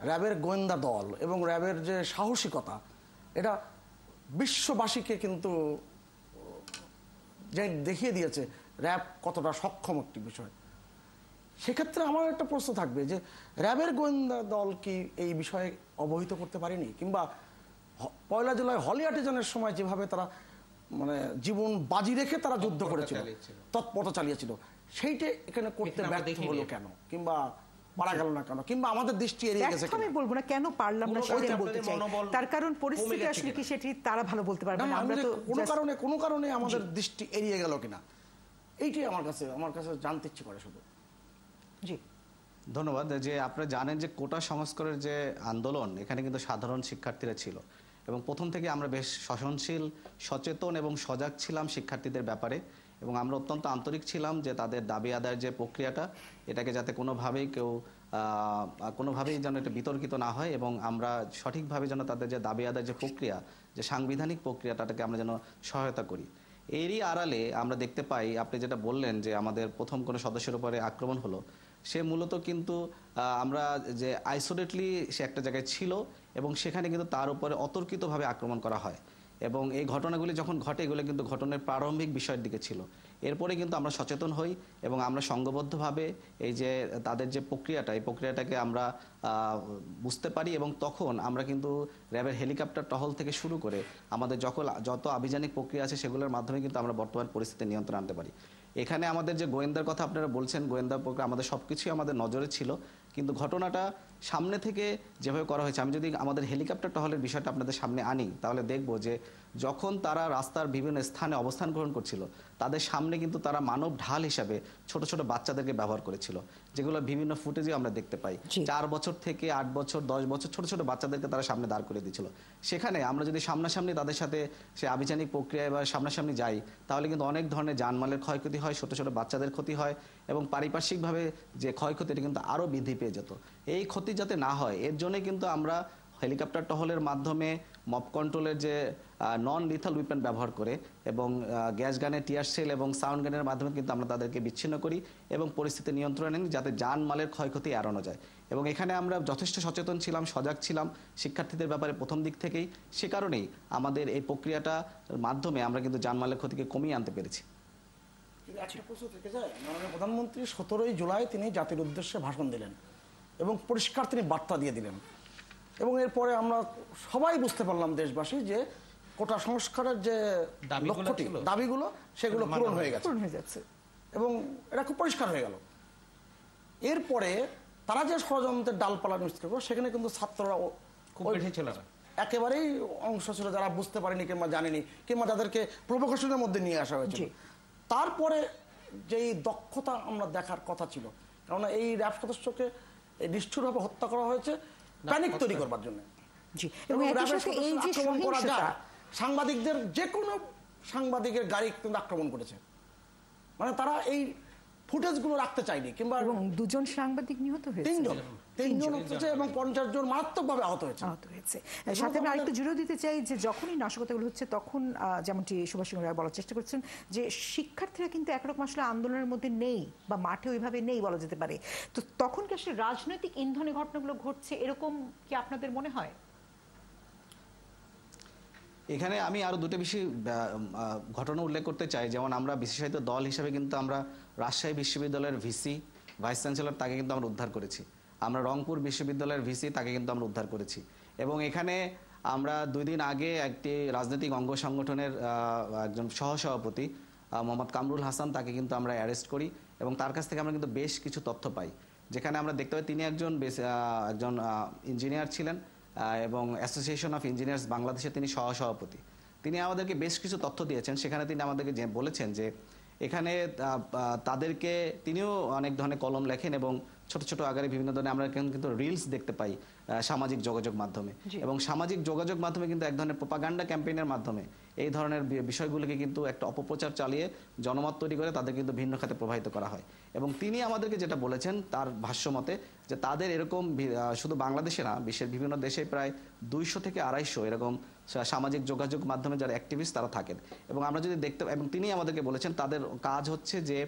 র্যাবের গোয়েন্দা দল এবং র্যাবের যে সাহসিকতা, এটা বিশ্ববাসীকে কিন্তু যে দেখিয়ে দিয়েছে র্যাব কতটা সক্ষম একটি বিষয়। সেক্ষেত্রে আমার একটা প্রশ্ন থাকবে যে র্যাবের গোয়েন্দা দল কি এই বিষয়ে অবহিত করতে পারেনি, কিংবা 1 জুলাই হলি আর্টিজানের সময় যেভাবে তারা মানে জীবন বাজি রেখে তারা যুদ্ধ করেছিল, তৎপরতা চালিয়েছিল, সেইটা এখানে করতে ব্যর্থ হলো কেন, কিংবা মারা গেল না কেন, কিংবা আমাদের দৃষ্টি এড়িয়ে গেছে? আমি বলবো না কেন পারলাম না সেটা বলতে চাই, তার কারণ পরিস্থিতি আসলে কি সেটি তারা ভালো বলতে পারবে না। আমরা তো কোনো কারণে আমাদের দৃষ্টি এড়িয়ে গেল কিনা, এইটাই আমার কাছে জানতে ইচ্ছে করে শুধু। জি, ধন্যবাদ। যে আপনারা জানেন যে কোটা সংস্কারের যে আন্দোলন, এখানে কিন্তু সাধারণ শিক্ষার্থীরা ছিল এবং প্রথম থেকে আমরা বেশ সহনশীল, সচেতন এবং সজাগ ছিলাম শিক্ষার্থীদের ব্যাপারে, এবং আমরা অত্যন্ত আন্তরিক ছিলাম যে তাদের দাবি আদায়ের যে প্রক্রিয়াটা, এটাকে যাতে কোনোভাবেই যেন এটা বিতর্কিত না হয়, এবং আমরা সঠিকভাবে যেন তাদের যে দাবি আদায়ের যে প্রক্রিয়া, যে সাংবিধানিক প্রক্রিয়াটাকে আমরা যেন সহায়তা করি। এরই আড়ালে আমরা দেখতে পাই, আপনি যেটা বললেন যে আমাদের প্রথম কোনো সদস্যের উপরে আক্রমণ হলো, সে মূলত কিন্তু আমরা যে আইসোলেটলি সে একটা জায়গায় ছিল এবং সেখানে কিন্তু তার উপরে অতর্কিতভাবে আক্রমণ করা হয়, এবং এই ঘটনাগুলি যখন ঘটে এগুলো কিন্তু ঘটনার প্রারম্ভিক বিষয়ের দিকে ছিল। এরপরে কিন্তু আমরা সচেতন হই এবং আমরা সংঘবদ্ধভাবে এই যে তাদের যে প্রক্রিয়াটা, এই প্রক্রিয়াটাকে আমরা বুঝতে পারি, এবং তখন আমরা কিন্তু র্যাবের হেলিকপ্টার টহল থেকে শুরু করে আমাদের যত আভিযানিক প্রক্রিয়া আছে সেগুলোর মাধ্যমে কিন্তু আমরা বর্তমান পরিস্থিতি নিয়ন্ত্রণ আনতে পারি। এখানে আমাদের যে গোয়েন্দার কথা আপনারা বলছেন, গোয়েন্দা প্রক্রিয়া আমাদের সব কিছুই আমাদের নজরে ছিল, কিন্তু ঘটনাটা সামনে থেকে যেভাবে করা হয়েছে, আমি যদি আমাদের হেলিকপ্টার টহলের বিষয়টা আপনাদের সামনে আনি তাহলে দেখব যে যখন তারা রাস্তার বিভিন্ন স্থানে অবস্থান গ্রহণ করছিল, তাদের সামনে কিন্তু তারা মানব ঢাল হিসাবে ছোট ছোট বাচ্চাদেরকে ব্যবহার করেছিল, যেগুলো বিভিন্ন ফুটেজে আমরা দেখতে পাই। 4 বছর থেকে 8 বছর 10 বছর ছোট ছোট বাচ্চাদেরকে তারা সামনে দাঁড় করে দিয়েছিল। সেখানে আমরা যদি সামনাসামনি তাদের সাথে সে আভিযানিক প্রক্রিয়ায় বা সামনাসামনি যাই, তাহলে কিন্তু অনেক ধরনের জানমালের ক্ষয়ক্ষতি হয়, ছোট ছোট বাচ্চাদের ক্ষতি হয়, এবং পারিপার্শ্বিকভাবে যে ক্ষয়ক্ষতি এটা কিন্তু আরও বৃদ্ধি পেয়ে যেত। এই ক্ষতি যাতে না হয় এর জন্যই কিন্তু আমরা হেলিকপ্টার টহলের মাধ্যমে মব কন্ট্রোলের যে নন লিথাল উইপেন ব্যবহার করে এবং গ্যাস গানের, টিয়ার সেল এবং সাউন্ড গানের মাধ্যমে কিন্তু আমরা তাদেরকে বিচ্ছিন্ন করি এবং পরিস্থিতি নিয়ন্ত্রণে আনি যাতে জানমালের ক্ষয়ক্ষতি এড়ানো যায়। এবং এখানে আমরা যথেষ্ট সচেতন ছিলাম, সজাগ ছিলাম শিক্ষার্থীদের ব্যাপারে প্রথম দিক থেকেই। সে কারণেই আমাদের এই প্রক্রিয়াটার মাধ্যমে আমরা কিন্তু জানমালের ক্ষতিকে কমিয়ে আনতে পেরেছি। একটা প্রশ্ন থেকে যায়, মাননীয় প্রধানমন্ত্রী 17ই জুলাই তিনি জাতির উদ্দেশ্যে ভাষণ দিলেন এবং পরিষ্কার তিনি বার্তা দিয়ে দিলেন, এবং এরপরে আমরা সবাই বুঝতে পারলাম দেশবাসী যে কোটা সংস্কারের যে লক্ষ্যটি দাবিগুলো সেগুলো পূরণ হয়ে গেছে এবং এটা খুব পরিষ্কার হয়ে গেল। এরপরে তারা যে ষড়যন্ত্রের ডালপালা নিশ্চিত করলো সেখানে কিন্তু ছাত্ররা একেবারেই অংশ ছিল যারা বুঝতে পারেনি কিংবা জানেনি কিংবা যাদেরকে প্রভোকেশনের মধ্যে নিয়ে আসা হয়েছিল। তারপরে যেই দক্ষতা আমরা দেখার কথা ছিল, কারণ এই র্যাব সদস্যকে নিষ্ঠুরভাবে হত্যা করা হয়েছে প্যানিক তৈরি করবার জন্য। সাংবাদিকদের যে কোনো সাংবাদিকের গাড়ি কিন্তু আক্রমণ করেছে, মানে তারা এই ফুটেজগুলো রাখতে চায়নি, কিংবা দুজন সাংবাদিক নিহত হয়েছে, তিনজন হচ্ছে এবং 50 জন মারাত্মকভাবে আহত হয়েছে। সাথে আমি আরেকটু জুড়ে দিতে চাই যে যখনই নাশকতাগুলো হচ্ছে তখন যেমনটি সুভাষ সিংহ রায় বলার চেষ্টা করছেন যে শিক্ষার্থীরা কিন্তু একরকম আসলে আন্দোলনের মধ্যে নেই বা মাঠে ওইভাবে নেই বলা যেতে পারে, তো তখন কি আসলে রাজনৈতিক ইন্ধনে ঘটনাগুলো ঘটছে এরকম কি আপনাদের মনে হয়? এখানে আমি আরো দুটো বেশি ঘটনা উল্লেখ করতে চাই। যেমন আমরা বিশেষায়িত দল হিসেবে কিন্তু আমরা রাজশাহী বিশ্ববিদ্যালয়ের ভিসি ভাইস চ্যান্সেলর তাকে কিন্তু আমরা উদ্ধার করেছি, আমরা রংপুর বিশ্ববিদ্যালয়ের ভিসি তাকে কিন্তু আমরা উদ্ধার করেছি, এবং এখানে আমরা 2 দিন আগে একটি রাজনৈতিক অঙ্গ সংগঠনের একজন সহসভাপতি মোহাম্মদ কামরুল হাসান তাকে কিন্তু আমরা অ্যারেস্ট করি এবং তার কাছ থেকে আমরা কিন্তু বেশ কিছু তথ্য পাই, যেখানে আমরা দেখতে পাই তিনি একজন ইঞ্জিনিয়ার ছিলেন এবং অ্যাসোসিয়েশন অফ ইঞ্জিনিয়ার্স বাংলাদেশে তিনি সহসভাপতি। তিনি আমাদেরকে বেশ কিছু তথ্য দিয়েছেন, সেখানে তিনি আমাদেরকে বলেছেন যে এখানে তাদেরকে তিনিও অনেক ধরনের কলম লেখেন এবং ছোট ছোট আকারে বিভিন্ন ধরনের আমরা কিন্তু রিলস দেখতে পাই সামাজিক যোগাযোগ মাধ্যমে, এবং সামাজিক যোগাযোগ মাধ্যমে কিন্তু এক ধরনের প্রোপাগান্ডা ক্যাম্পেইনের মাধ্যমে এই ধরনের বিষয়গুলোকে কিন্তু একটা অপপ্রচার চালিয়ে জনমত তৈরি করে তাদের কিন্তু ভিন্ন খাতে প্রবাহিত করা হয়। এবং তিনি আমাদেরকে যেটা বলেছেন তার ভাষ্য মতে যে তাদের এরকম শুধু বাংলাদেশে না, বিশ্বের বিভিন্ন দেশে প্রায় 200 থেকে 250 এরকম সামাজিক যোগাযোগ মাধ্যমে যারা অ্যাক্টিভিস্ট তারা থাকেন, এবং আমরা যদি দেখতে, এবং তিনি আমাদেরকে বলেছেন তাদের কাজ হচ্ছে যে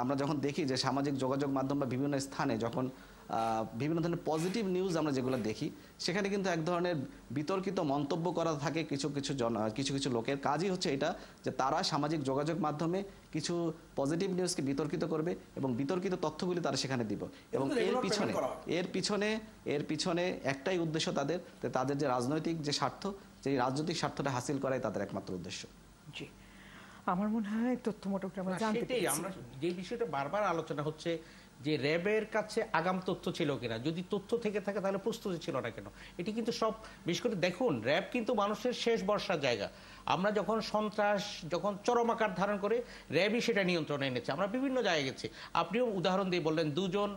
আমরা যখন দেখি যে সামাজিক যোগাযোগ মাধ্যম বা বিভিন্ন স্থানে যখন বিভিন্ন ধরনের পজিটিভ নিউজ আমরা যেগুলো দেখি সেখানে কিন্তু এক ধরনের বিতর্কিত মন্তব্য করা থাকে কিছু লোকের কাজই হচ্ছে এটা যে তারা সামাজিক যোগাযোগ মাধ্যমে কিছু পজিটিভ নিউজকে বিতর্কিত করবে এবং বিতর্কিত তথ্যগুলি তারা সেখানে দিব, এবং এর পিছনে একটাই উদ্দেশ্য তাদের যে রাজনৈতিক যে স্বার্থ, যে রাজনৈতিক স্বার্থটা হাসিল করাই তাদের একমাত্র উদ্দেশ্য। জি, আমার মনে হয় তথ্য মোটামুটি আমরা জানতে পেরেছি। আমরা যে বিষয়টা বারবার আলোচনা হচ্ছে যে র্যাবের কাছে আগাম তথ্য ছিল কিনা, যদি তথ্য থেকে থাকে তাহলে প্রস্তুতি ছিল না কেন? এটি কিন্তু সব বিশেষ করে দেখুন, র্যাব কিন্তু মানুষের শেষ ভরসার জায়গা। আমরা যখন সন্ত্রাস যখন চরম আকার ধারণ করে র্যাবই সেটা নিয়ন্ত্রণে এনেছে। আমরা বিভিন্ন জায়গায় গেছি, আপনিও উদাহরণ দিয়ে বললেন 2 জন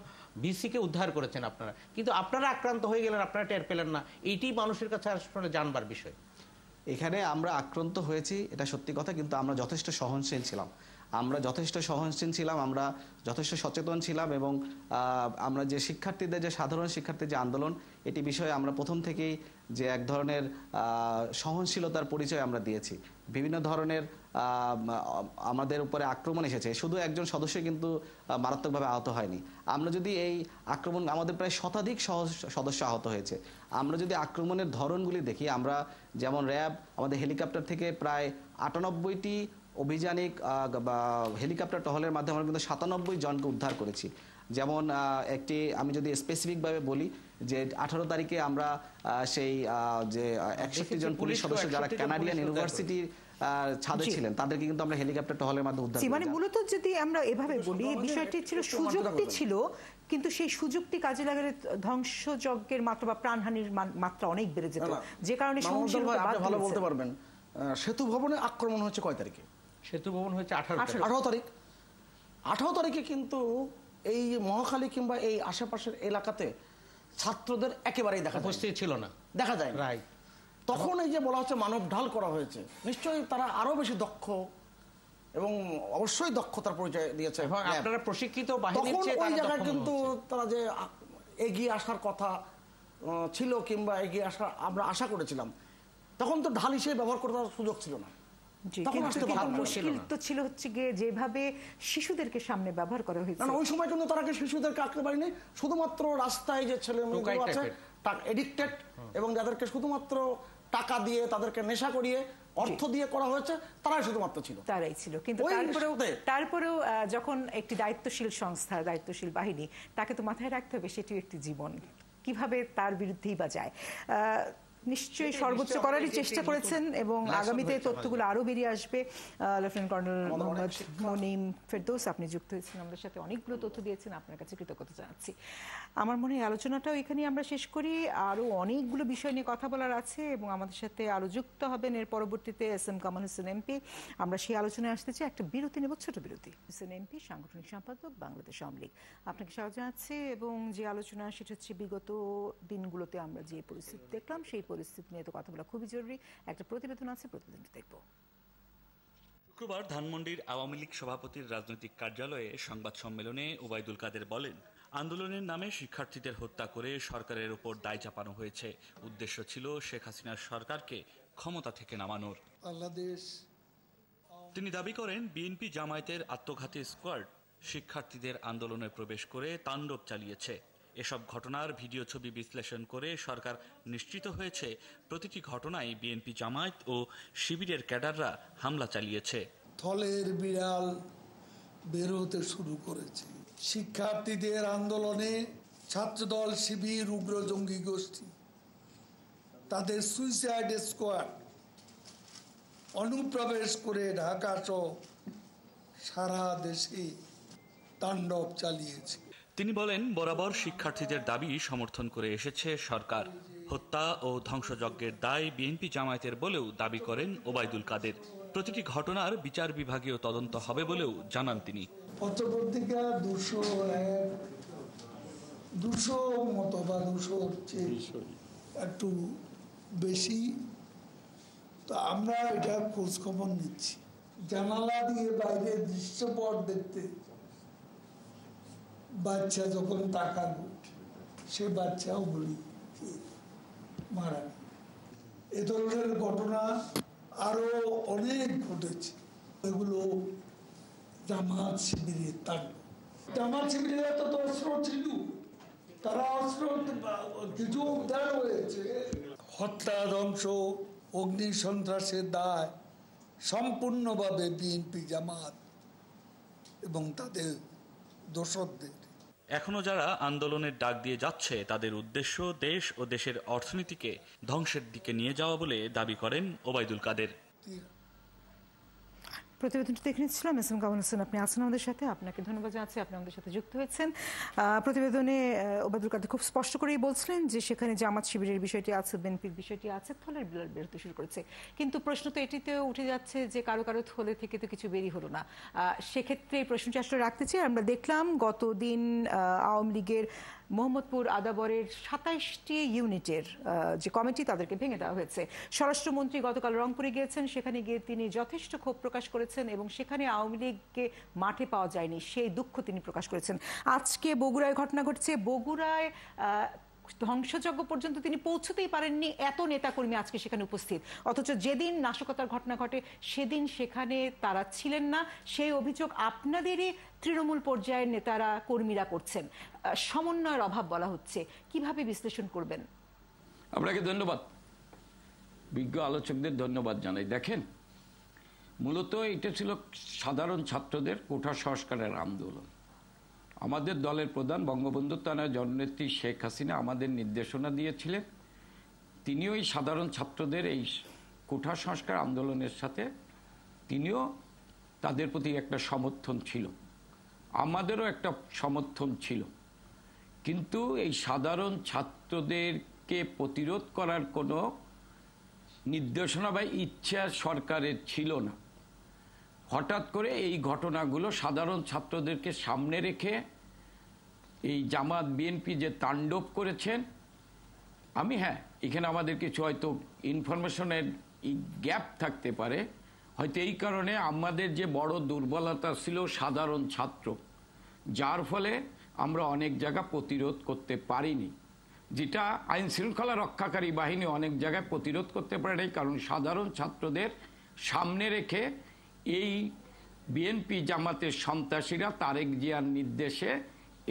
ভিসিকে উদ্ধার করেছেন আপনারা, কিন্তু আপনারা আক্রান্ত হয়ে গেলেন, আপনারা টের পেলেন না। এইটি মানুষের কাছে আসলে জানবার বিষয়। এখানে আমরা আক্রান্ত হয়েছি এটা সত্যি কথা, কিন্তু আমরা যথেষ্ট সহনশীল ছিলাম, আমরা যথেষ্ট সচেতন ছিলাম, এবং আমরা যে শিক্ষার্থীদের যে সাধারণ শিক্ষার্থীর যে আন্দোলন এটি বিষয়ে আমরা প্রথম থেকেই যে এক ধরনের সহনশীলতার পরিচয় আমরা দিয়েছি। বিভিন্ন ধরনের আমাদের উপরে আক্রমণ এসেছে, শুধু একজন সদস্য কিন্তু মারাত্মকভাবে আহত হয়নি। আমরা যদি এই আক্রমণ, আমাদের প্রায় শতাধিক সদস্য আহত হয়েছে। আমরা যদি আক্রমণের ধরনগুলি দেখি, আমরা যেমন র্যাব আমাদের হেলিকপ্টার থেকে প্রায় 98টি অভিযানিক হেলিকপ্টার টহলের মাধ্যমে আমরা কিন্তু 97 জনকে উদ্ধার করেছি। যেমন একটি আমি যদি স্পেসিফিকভাবে বলি যে 18 তারিখে আমরা সেই যে 61 জন পুলিশ সদস্য যারা কানাডিয়ান ইউনিভার্সিটির ছাদে ছিলেন তাদেরকে কিন্তু আমরা হেলিকপ্টার টহলের মাধ্যমে উদ্ধার করেছি। মানে মূলত যদি আমরা এভাবে বলি, বিষয়টি ছিল সুযোগটি ছিল, কিন্তু সেই সুযোগটি কাজে লাগালে ধ্বংসযজ্ঞের মাত্রা বা প্রাণহানির মাত্রা অনেক বেড়ে যেত, যে কারণে আপনি ভালো বলতে পারবেন। সেতু ভবনে আক্রমণ হচ্ছে কয় তারিখে? সেতু ভবন হচ্ছে 18 তারিখ। 18 তারিখে কিন্তু এই মহাখালী কিংবা এই আশেপাশের এলাকাতে ছাত্রদের একেবারেই উপস্থিত ছিল না, দেখা যায় না। তখন এই যে বলা হচ্ছে মানব ঢাল করা হয়েছে, নিশ্চয়ই তারা আরো বেশি দক্ষ এবং অবশ্যই দক্ষতার পরিচয় দিয়েছে। আপনারা প্রশিক্ষিত বাহিনীর চেয়ে ওই জায়গায় কিন্তু তারা যে এগিয়ে আসার কথা ছিল কিংবা এগিয়ে আসা আমরা আশা করেছিলাম, তখন তো ঢাল হিসেবে ব্যবহার করার সুযোগ ছিল না। মুশকিল তো ছিল হচ্ছে গিয়ে যেভাবে শিশুদেরকে সামনে ব্যবহার করা হয়েছে। ওই সময় কিন্তু তারা শিশুদেরকে আঁকতে পারেনি, শুধুমাত্র রাস্তায় যে ছেলে মেয়েগুলো আছে এডিক্টেড এবং যাদেরকে শুধুমাত্র টাকা দিয়ে, তাদেরকে নেশা করিয়ে, অর্থ দিয়ে করা হয়েছে, তারাই শুধুমাত্র ছিল, তারাই ছিল। কিন্তু তারপরেও যখন একটি দায়িত্বশীল সংস্থা, দায়িত্বশীল বাহিনী, তাকে তো মাথায় রাখতে হবে সেটিও একটি জীবন, কিভাবে তার বিরুদ্ধেই বা যায়। নিশ্চয়ই সর্বোচ্চ করারই চেষ্টা করেছেন এবং আগামীতে তথ্যগুলো আরো বেরিয়ে আসবে। লেফটেন্যান্ট কর্নেল মোহাম্মদ মনিম ফেরদৌস, আপনি যুক্ত হয়েছেন আমাদের সাথে, অনেকগুলো তথ্য দিয়েছেন, আপনার কাছে কৃতজ্ঞতা জানাচ্ছি। আমার মনে হয় আলোচনাটাও এখানে আমরা শেষ করি। আরো অনেকগুলো বিষয় নিয়ে কথা বলার আছে এবং আমাদের সাথে আরো যুক্ত হবেন এর পরবর্তীতে এস.এম. কামাল হোসেন এমপি। আমরা সেই আলোচনায় আসতে চাই, একটা বিরতি নেব, ছোট বিরতি। হোসেন এমপি, সাংগঠনিক সম্পাদক, বাংলাদেশ আওয়ামী লীগ, আপনাকে স্বাগত জানাচ্ছি। এবং যে আলোচনা সেটা হচ্ছে বিগত দিনগুলোতে আমরা যে পরিস্থিতি দেখলাম, সেই পরিস্থিতি নিয়ে তো কথা বলা খুবই জরুরি। একটা প্রতিবেদন আছে, প্রতিবেদনটি দেখব। শুক্রবার ধানমন্ডির আওয়ামী লীগ সভাপতির রাজনৈতিক কার্যালয়ে সংবাদ সম্মেলনে ওবায়দুল কাদের বলেন, আন্দোলনের নামে শিক্ষার্থীদের হত্যা করে সরকারের উপর দায় চাপানো হয়েছে। উদ্দেশ্য ছিল শেখ হাসিনার সরকারকে ক্ষমতা থেকে নামানোর। তিনি দাবি করেন, বিএনপি জামায়াতের আত্মঘাতী স্কোয়াড শিক্ষার্থীদের আন্দোলনে প্রবেশ করে তাণ্ডব চালিয়েছে। এসব ঘটনার ভিডিও ছবি বিশ্লেষণ করে সরকার নিশ্চিত হয়েছে প্রতিটি ঘটনায় বিএনপি জামায়াত ও শিবিরের ক্যাডাররা হামলা চালিয়েছে। থলের বিড়াল বের হতে শুরু করেছে। শিক্ষার্থীদের আন্দোলনে ছাত্রদল, শিবির, উগ্র জঙ্গি গোষ্ঠী, তাদের সুইসাইড স্কোয়াড অনুপ্রবেশ করে ঢাকা সহ সারা দেশে তাণ্ডব চালিয়েছে। তিনি বলেন, বরাবর শিক্ষার্থীদের দাবি সমর্থন করে এসেছে সরকার। হত্যা ও ধ্বংসযজ্ঞের দায় বিএনপি জামায়াতের বলেও দাবি করেন ওবায়দুল কাদের। প্রতিটি ঘটনার বিচার বিভাগীয় তদন্ত হবে বলেও জানান তিনি। পত্রপত্রিকা 200 মতো বা 200 একটু বেশি, তো আমরা এটা খোঁজ খবর নিচ্ছি। জানালা দিয়ে বাইরে দৃশ্যপট দেখতে বাচ্চা যখন তাকালো, সে বাচ্চাও বলি মারা। এ ধরনের ঘটনা আরো অনেক ঘটেছে। এগুলো জামাত শিবিরের তাণ্ডব। জামাত শিবিরের তো অস্ত্র ছিল, তারা অস্ত্র কিছু উদ্ধার হয়েছে। হত্যা, ধ্বংস, অগ্নি সন্ত্রাসের দায় সম্পূর্ণভাবে বিএনপি জামাত এবং তাদের দোসরদের। এখনো যারা আন্দোলনের ডাক দিয়ে যাচ্ছে, তাদের উদ্দেশ্য দেশ ও দেশের অর্থনীতিকে ধ্বংসের দিকে নিয়ে যাওয়া বলে দাবি করেন ওবায়দুল কাদের। প্রতিবেদনটি দেখে নিচ্ছিলাম। এস.এম. কামাল হোসেন, আপনি আছেন আমাদের সাথে, আপনাকে ধন্যবাদ জানাচ্ছি, আপনি আমাদের সাথে যুক্ত হয়েছেন। প্রতিবেদনে ওবায়দুল কাদের খুব স্পষ্ট করেই বলছিলেন যে সেখানে জামাত শিবিরের বিষয়টি আছে, বিএনপির বিষয়টি আছে, থলের বিড়াল বেরোতে শুরু করেছে। কিন্তু প্রশ্ন তো এটিতেও উঠে যাচ্ছে যে কারো কারো থলে থেকে তো কিছু বেরিয়ে হলো না। সেক্ষেত্রে এই প্রশ্নটি আসলে রাখতে চাই। আমরা দেখলাম গতদিন আওয়ামী লীগের মোহাম্মদপুর আদাবরের 27টি ইউনিটের যে কমিটি, তাদেরকে ভেঙে দেওয়া হয়েছে। স্বরাষ্ট্রমন্ত্রী গতকাল রংপুরে গিয়েছেন, সেখানে গিয়ে তিনি যথেষ্ট ক্ষোভ প্রকাশ করেছেন এবং সেখানে আওয়ামী লীগকে মাঠে পাওয়া যায়নি সেই দুঃখ তিনি প্রকাশ করেছেন। আজকে বগুড়ায় ঘটনা ঘটছে, বগুড়ায় ধ্বংসযজ্ঞ পর্যন্ত তিনি পৌঁছতেই পারেননি, এত নেতাকর্মী আজকে সেখানে উপস্থিত। অথচ যেদিন নাশকতার ঘটনা ঘটে সেদিন সেখানে তারা ছিলেন না। সেই অভিযোগ আপনাদেরই তৃণমূল পর্যায়ের নেতারা, কর্মীরা করছেন। সমন্বয়ের অভাব বলা হচ্ছে, কিভাবে বিশ্লেষণ করবেন? আপনাকে ধন্যবাদ, বিজ্ঞ আলোচকদের ধন্যবাদ জানাই। দেখেন, মূলত এটা ছিল সাধারণ ছাত্রদের কোঠা সংস্কারের আন্দোলন। আমাদের দলের প্রধান বঙ্গবন্ধু তার জননেত্রী শেখ হাসিনা আমাদের নির্দেশনা দিয়েছিলেন। তিনিও এই সাধারণ ছাত্রদের এই কোঠা সংস্কার আন্দোলনের সাথে তিনিও তাদের প্রতি একটা সমর্থন ছিল, আমাদেরও একটা সমর্থন ছিল। কিন্তু এই সাধারণ ছাত্রদেরকে প্রতিরোধ করার কোনো নির্দেশনা বা ইচ্ছা সরকারের ছিল না। হঠাৎ করে এই ঘটনাগুলো সাধারণ ছাত্রদেরকে সামনে রেখে এই জামাত বিএনপি যে তাণ্ডব করেছেন, এখানে আমাদের কিছু হয়তো ইনফরমেশনের গ্যাপ থাকতে পারে। হয়তো এই কারণে আমাদের যে বড় দুর্বলতা ছিল সাধারণ ছাত্র, যার ফলে আমরা অনেক জায়গা প্রতিরোধ করতে পারিনি, যেটা আইন শৃঙ্খলা রক্ষাকারী বাহিনী অনেক জায়গায় প্রতিরোধ করতে পারে নাই, কারণ সাধারণ ছাত্রদের সামনে রেখে এই বিএনপি জামাতের সন্ত্রাসীরা তারেক জিয়ার নির্দেশে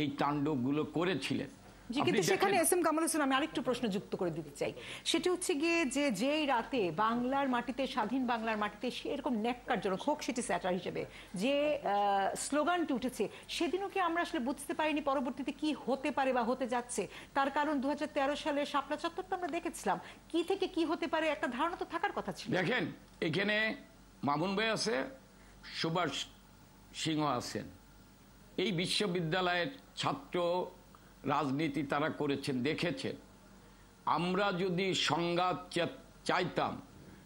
এই তাণ্ডবগুলো করেছিলেন। জি, কিন্তু সেখানে এস এম কামাল হোসেন আমি আরেকটু প্রশ্ন যুক্ত করে দিতে চাই। সেটা হচ্ছে গিয়ে যেই রাতে বাংলার মাটিতে, স্বাধীন বাংলার মাটিতে এরকম ন্যাক্কারজনক, হোক সেটি স্যাটার হিসেবে যে স্লোগানটি উঠেছে, সেদিনও কি আমরা আসলে বুঝতে পারিনি পরবর্তীতে কি হতে পারে বা হতে যাচ্ছে? তার কারণ 2013 সালে শাপলা চত্বর তো আমরা দেখেছিলাম, কি থেকে কি হতে পারে একটা ধারণা তো থাকার কথা ছিল। দেখেন, এখানে মামুন ভাই আছে, সুভাষ সিংহ আছেন, এই বিশ্ববিদ্যালয়ের ছাত্র রাজনীতি তারা করেছেন, দেখেছেন। আমরা যদি সংঘাত চাইতাম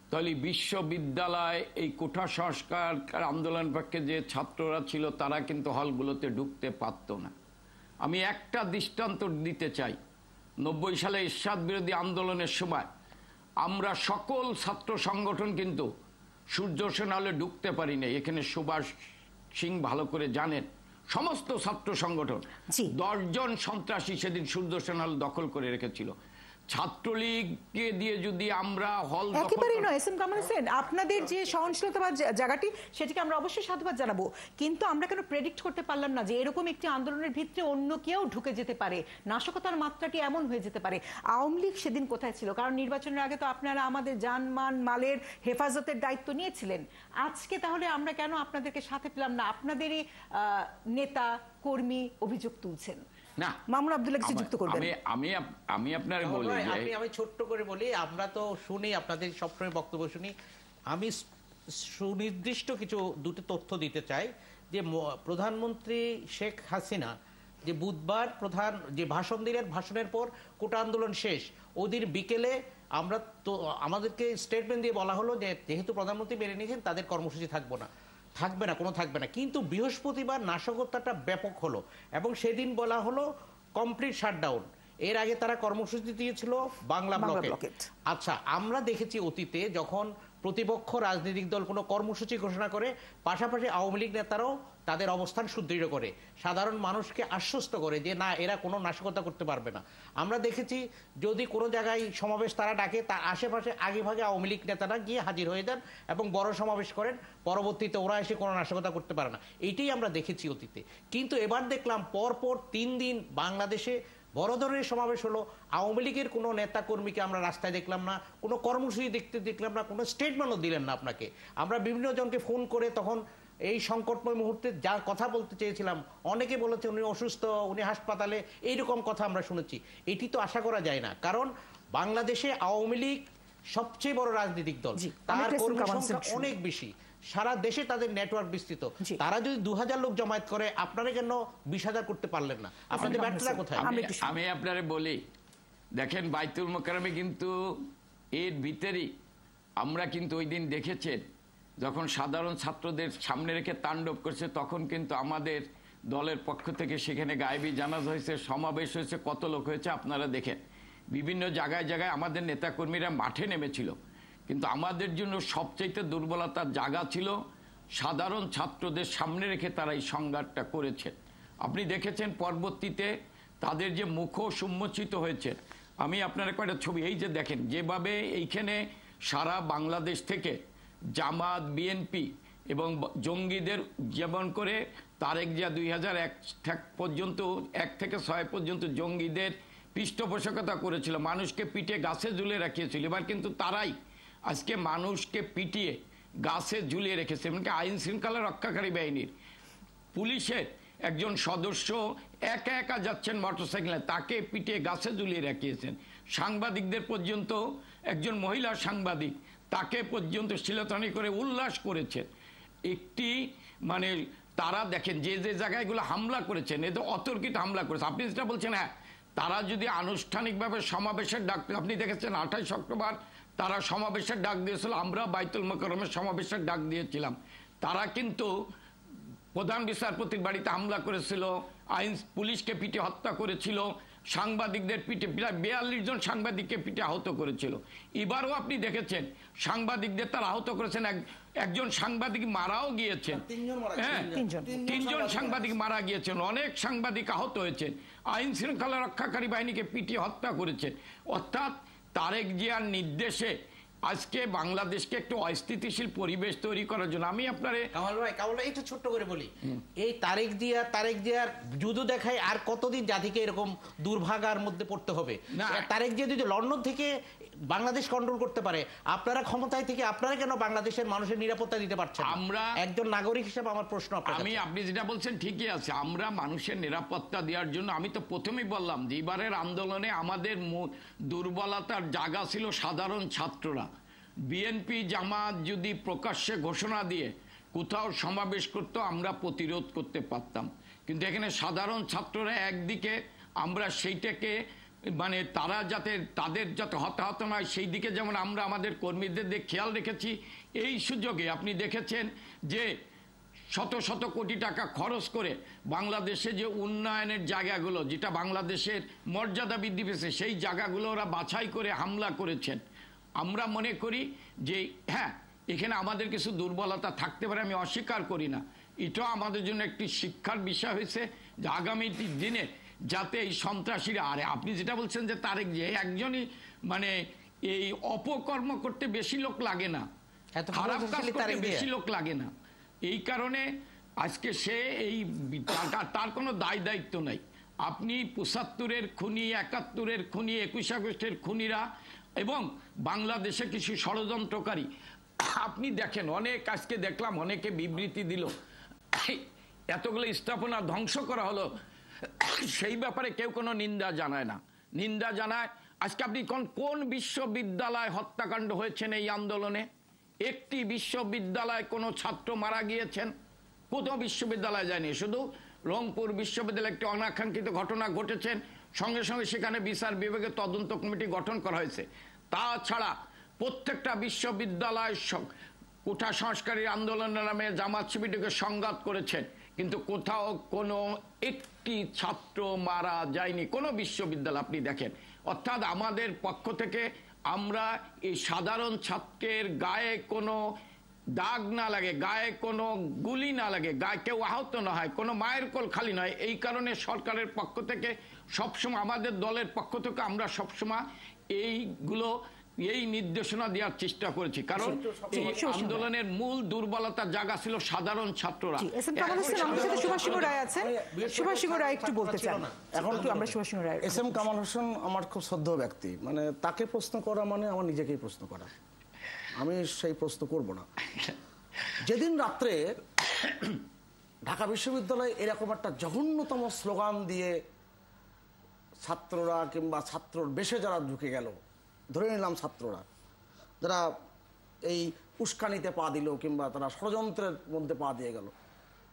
তাহলে বিশ্ববিদ্যালয় এই কোঠা সংস্কার আন্দোলন পক্ষে যে ছাত্ররা ছিল তারা কিন্তু হলগুলোতে ঢুকতে পারত না। আমি একটা দৃষ্টান্ত দিতে চাই। 90 সালে এরশাদ বিরোধী আন্দোলনের সময় আমরা সকল ছাত্র সংগঠন কিন্তু সূর্য সেন হলে ঢুকতে পারি না। এখানে সুভাষ সিং ভালো করে জানেন, সমস্ত ছাত্র সংগঠন 10 জন সন্ত্রাসী সেদিন সূর্য সেন হল দখল করে রেখেছিল। ছাত্রলীগকে দিয়ে যদি আমরা হল একেবারেই নয় এস এম কামাল হোসেন, আপনাদের যে সহনশীলতা বা জায়গাটি সেটিকে আমরা অবশ্যই সাধুবাদ জানাবো, কিন্তু আমরা কেন প্রেডিক্ট করতে পারলাম না যে এরকম একটি আন্দোলনের ভিতরে অন্য কেউ ঢুকে যেতে পারে, নাশকতার মাত্রাটি এমন হয়ে যেতে পারে? আওয়ামী লীগ সেদিন কোথায় ছিল? কারণ নির্বাচনের আগে তো আপনারা আমাদের জানমান মালের হেফাজতের দায়িত্ব নিয়েছিলেন। আজকে তাহলে আমরা কেন আপনাদেরকে সাথে পেলাম না? আপনাদেরই নেতা কর্মী অভিযোগ তুলছেন। না, মামুন আব্দুল্লাহ কিছু যুক্ত করবেন? আমি আপনার বলি, আমি ছোট্ট করে বলি, আমরা তো শুনি আপনাদের সবসময় বক্তব্য শুনি। আমি সুনির্দিষ্ট কিছু দুটো তথ্য দিতে চাই যে প্রধানমন্ত্রী শেখ হাসিনা যে বুধবার প্রধান যে ভাষণ দিলেন, ভাষণের পর কোটা আন্দোলন শেষ, ওদিন বিকেলে আমরা তো আমাদেরকে স্টেটমেন্ট দিয়ে বলা হলো যে যেহেতু প্রধানমন্ত্রী মেনে নিয়েছেন তাদের কর্মসূচি থাকবে না, কিন্তু বৃহস্পতিবার নাশকতাটা ব্যাপক হলো এবং সেদিন বলা হলো কমপ্লিট শাটডাউন। এর আগে তারা কর্মসূচি দিয়েছিল বাংলা ব্লকেট। আচ্ছা, আমরা দেখেছি অতীতে যখন প্রতিপক্ষ রাজনৈতিক দল কোনো কর্মসূচি ঘোষণা করে, পাশাপাশি আওয়ামী লীগ নেতারাও তাদের অবস্থান সুদৃঢ় করে, সাধারণ মানুষকে আশ্বস্ত করে যে না, এরা কোনো নাশকতা করতে পারবে না। আমরা দেখেছি যদি কোনো জায়গায় সমাবেশ তারা ডাকে, তার আশেপাশে আগেভাগে আওয়ামী লীগ নেতারা গিয়ে হাজির হয়ে যান এবং বড় সমাবেশ করেন, পরবর্তীতে ওরা এসে কোনো নাশকতা করতে পারে না। এইটাই আমরা দেখেছি অতীতে। কিন্তু এবার দেখলাম পরপর 3 দিন বাংলাদেশে বড় ধরনের সমাবেশ হলো, আওয়ামী লীগের কোনো নেতা কর্মীকে আমরা রাস্তায় দেখলাম না, কোনো কর্মসূচি দেখলাম না, কোনো স্টেটমেন্টও দিলেন না আপনাকে। আমরা বিভিন্ন জনকে ফোন করে তখন এই সংকটময় মুহূর্তে যা কথা বলতে চেয়েছিলাম, অনেকে বলেছে উনি অসুস্থ, উনি হাসপাতালে, এইরকম কথা আমরা শুনেছি। এটি তো আশা করা যায় না, কারণ বাংলাদেশে আওয়ামী লীগ সবচেয়ে বড় রাজনৈতিক দল, তার কর্মী সংখ্যা অনেক বেশি, সারা দেশে তাদের নেটওয়ার্ক বিস্তৃত। তারা যদি 2000 লোক জমায়েত করে, আপনারা কেন 20,000 করতে পারলেন না? আপনাদের ব্যর্থতা কোথায়? আমি আপনারে বলি, দেখেন বাইতুল মোকাররমে কিন্তু এর ভিতরেই আমরা কিন্তু ওই দিন দেখেছেন যখন সাধারণ ছাত্রদের সামনে রেখে তাণ্ডব করছে, তখন কিন্তু আমাদের দলের পক্ষ থেকে সেখানে গায়েবী জানাজা হয়েছে, সমাবেশ হয়েছে, কত লোক হয়েছে আপনারা দেখেন। বিভিন্ন জায়গায় জায়গায় আমাদের নেতাকর্মীরা মাঠে নেমেছিল, কিন্তু আমাদের জন্য সবচাইতে দুর্বলতার জায়গা ছিল সাধারণ ছাত্রদের সামনে রেখে তারা এই সংঘাতটা করেছে। আপনি দেখেছেন পরবর্তীতে তাদের যে মুখ উন্মোচিত হয়েছে। আমি আপনার কয়েকটা ছবি, এই যে দেখেন যেভাবে এইখানে সারা বাংলাদেশ থেকে জামাত, বিএনপি এবং জঙ্গিদের যেমন করে তারেক জিয়া 2001 পর্যন্ত 1 থেকে 6 পর্যন্ত জঙ্গিদের পৃষ্ঠপোষকতা করেছিল, মানুষকে পিটে গাছে ঝুলে রাখিয়েছিল। এবার কিন্তু তারাই আজকে মানুষকে পিটিয়ে গাছে ঝুলিয়ে রেখেছে। এমনকি আইন শৃঙ্খলা রক্ষাকারী বাহিনীর পুলিশের একজন সদস্য একা একা যাচ্ছেন মোটরসাইকেলে, তাকে পিটিয়ে গাছে ঝুলিয়ে রাখিয়েছেন। সাংবাদিকদের পর্যন্ত, একজন মহিলা সাংবাদিক, তাকে পর্যন্ত শিলতানি করে উল্লাস করেছেন। একটি মানে তারা দেখেন যে যে জায়গায়গুলো হামলা করেছেন, এতে অতর্কিত হামলা করেছে। আপনি যেটা বলছেন, হ্যাঁ, তারা যদি আনুষ্ঠানিকভাবে সমাবেশের ডাক, আপনি দেখেছেন 28 অক্টোবর তারা সমাবেশের ডাক দিয়েছিল, আমরা বাইতুল মোকাররমের সমাবেশের ডাক দিয়েছিলাম। তারা কিন্তু প্রধান বিচারপতির বাড়িতে হামলা করেছিল, আইন পুলিশকে পিটে হত্যা করেছিল, সাংবাদিকদের পিঠে প্রায় 42 জন সাংবাদিককে পিঠে আহত করেছিল। এবারও আপনি দেখেছেন সাংবাদিকদের তারা আহত করেছেন, একজন সাংবাদিক মারাও গিয়েছেন, হ্যাঁ 3 জন সাংবাদিক মারা গিয়েছেন, অনেক সাংবাদিক আহত হয়েছেন, আইন শৃঙ্খলা রক্ষাকারী বাহিনীকে পিটিয়ে হত্যা করেছেন। অর্থাৎ তারেক জিয়ার নির্দেশে আজকে বাংলাদেশকে একটু অস্থিতিশীল পরিবেশ তৈরি করার জন্য আমি আপনারে কামাল ভাই একটু ছোট্ট করে বলি, এই তারেক জিয়ার জুদু দেখায় আর কতদিন জাতিকে এরকম দুর্ভাগার মধ্যে পড়তে হবে? তারেক জিয়া যদি লন্ডন থেকে বাংলাদেশ কন্ট্রোল করতে পারে, আপনারা ক্ষমতায় থেকে আপনারা কেন বাংলাদেশের মানুষের নিরাপত্তা দিতে পারছেন? আমরা একজন নাগরিক হিসেবে আমার প্রশ্ন, আপনি যেটা বলছেন ঠিকই আছে, আমরা মানুষের নিরাপত্তা দেওয়ার জন্য আমি তো প্রথমেই বললাম যে এবারের আন্দোলনে আমাদের দুর্বলতার জায়গা ছিল সাধারণ ছাত্ররা। বিএনপি জামাত যদি প্রকাশ্যে ঘোষণা দিয়ে কোথাও সমাবেশ করত আমরা প্রতিরোধ করতে পারতাম, কিন্তু এখানে সাধারণ ছাত্ররা একদিকে, আমরা সেইটাকে মানে তারা যাতে তাদের যাতে হতাহত নয় সেই দিকে যেমন আমরা আমাদের কর্মীদের দিকে খেয়াল রেখেছি। এই সুযোগে আপনি দেখেছেন যে শত শত কোটি টাকা খরচ করে বাংলাদেশে যে উন্নয়নের জায়গাগুলো, যেটা বাংলাদেশের মর্যাদা বৃদ্ধি পেয়েছে, সেই জায়গাগুলো ওরা বাছাই করে হামলা করেছেন। আমরা মনে করি যে হ্যাঁ, এখানে আমাদের কিছু দুর্বলতা থাকতে পারে, আমি অস্বীকার করি না। এটাও আমাদের জন্য একটি শিক্ষার বিষয় হয়েছে যে আগামী দিনে যাতে এই সন্ত্রাসীরা, আরে আপনি যেটা বলছেন যে তারেক যে একজনই মানে এই অপকর্ম করতে বেশি লোক লাগে না, খারাপ কাজ করতে বেশি লোক লাগে না, এই কারণে আজকে সে এই তার কোনো দায় দায়িত্ব নাই। আপনি ৭৫-এর খুনি, ৭১-এর খুনি, ২১ আগস্টের খুনিরা এবং বাংলাদেশে কিছু ষড়যন্ত্রকারী আপনি দেখেন, অনেক আজকে দেখলাম অনেকে বিবৃতি দিল, এতগুলো স্থাপনা ধ্বংস করা হলো, সেই ব্যাপারে কেউ কোনো নিন্দা জানায় না। নিন্দা জানায় আজকে আপনি কোন বিশ্ববিদ্যালয় হত্যাকাণ্ড হয়েছেন এই আন্দোলনে? একটি বিশ্ববিদ্যালয়ে কোনো ছাত্র মারা গিয়েছেন? কোথাও বিশ্ববিদ্যালয় যায়নি, শুধু রংপুর বিশ্ববিদ্যালয়ে একটি অনাকাঙ্ক্ষিত ঘটনা ঘটেছেন, সঙ্গে সঙ্গে সেখানে বিচার বিভাগের তদন্ত কমিটি গঠন করা হয়েছে। তাছাড়া প্রত্যেকটা বিশ্ববিদ্যালয় কোঠা সংস্কারের আন্দোলনের নামে জামাত শিবিরকে সংঘাত করেছেন, কিন্তু কোথাও কোনো একটি ছাত্র মারা যায়নি কোনো বিশ্ববিদ্যালয় আপনি দেখেন। অর্থাৎ আমাদের পক্ষ থেকে আমরা এই সাধারণ ছাত্রের গায়ে কোনো দাগ না লাগে, গায়ে কোনো গুলি না লাগে, গায়ে কেউ আহত না হয়, কোনো মায়ের কোল খালি নয়, এই কারণে সরকারের পক্ষ থেকে সবসময়, আমাদের দলের পক্ষ থেকে আমরা সবসময় এইগুলো এই নির্দেশনা দেওয়ার চেষ্টা করেছি, কারণ এই আন্দোলনের মূল দুর্বলতার জায়গা ছিল সাধারণ ছাত্ররা। এস এম কামাল হোসেন আমার খুব শ্রদ্ধেয় ব্যক্তি, মানে তাকে প্রশ্ন করা মানে আমার নিজেকেই প্রশ্ন করা, আমি সেই প্রশ্ন করব না। যেদিন রাত্রে ঢাকা বিশ্ববিদ্যালয়ে এরকম একটা জঘন্যতম স্লোগান দিয়ে ছাত্ররা কিংবা ছাত্রর বেশে যারা ঢুকে গেল, ধরে নিলাম ছাত্ররা যারা এই উস্কানিতে পা দিল কিংবা তারা ষড়যন্ত্রের মধ্যে পা দিয়ে গেল,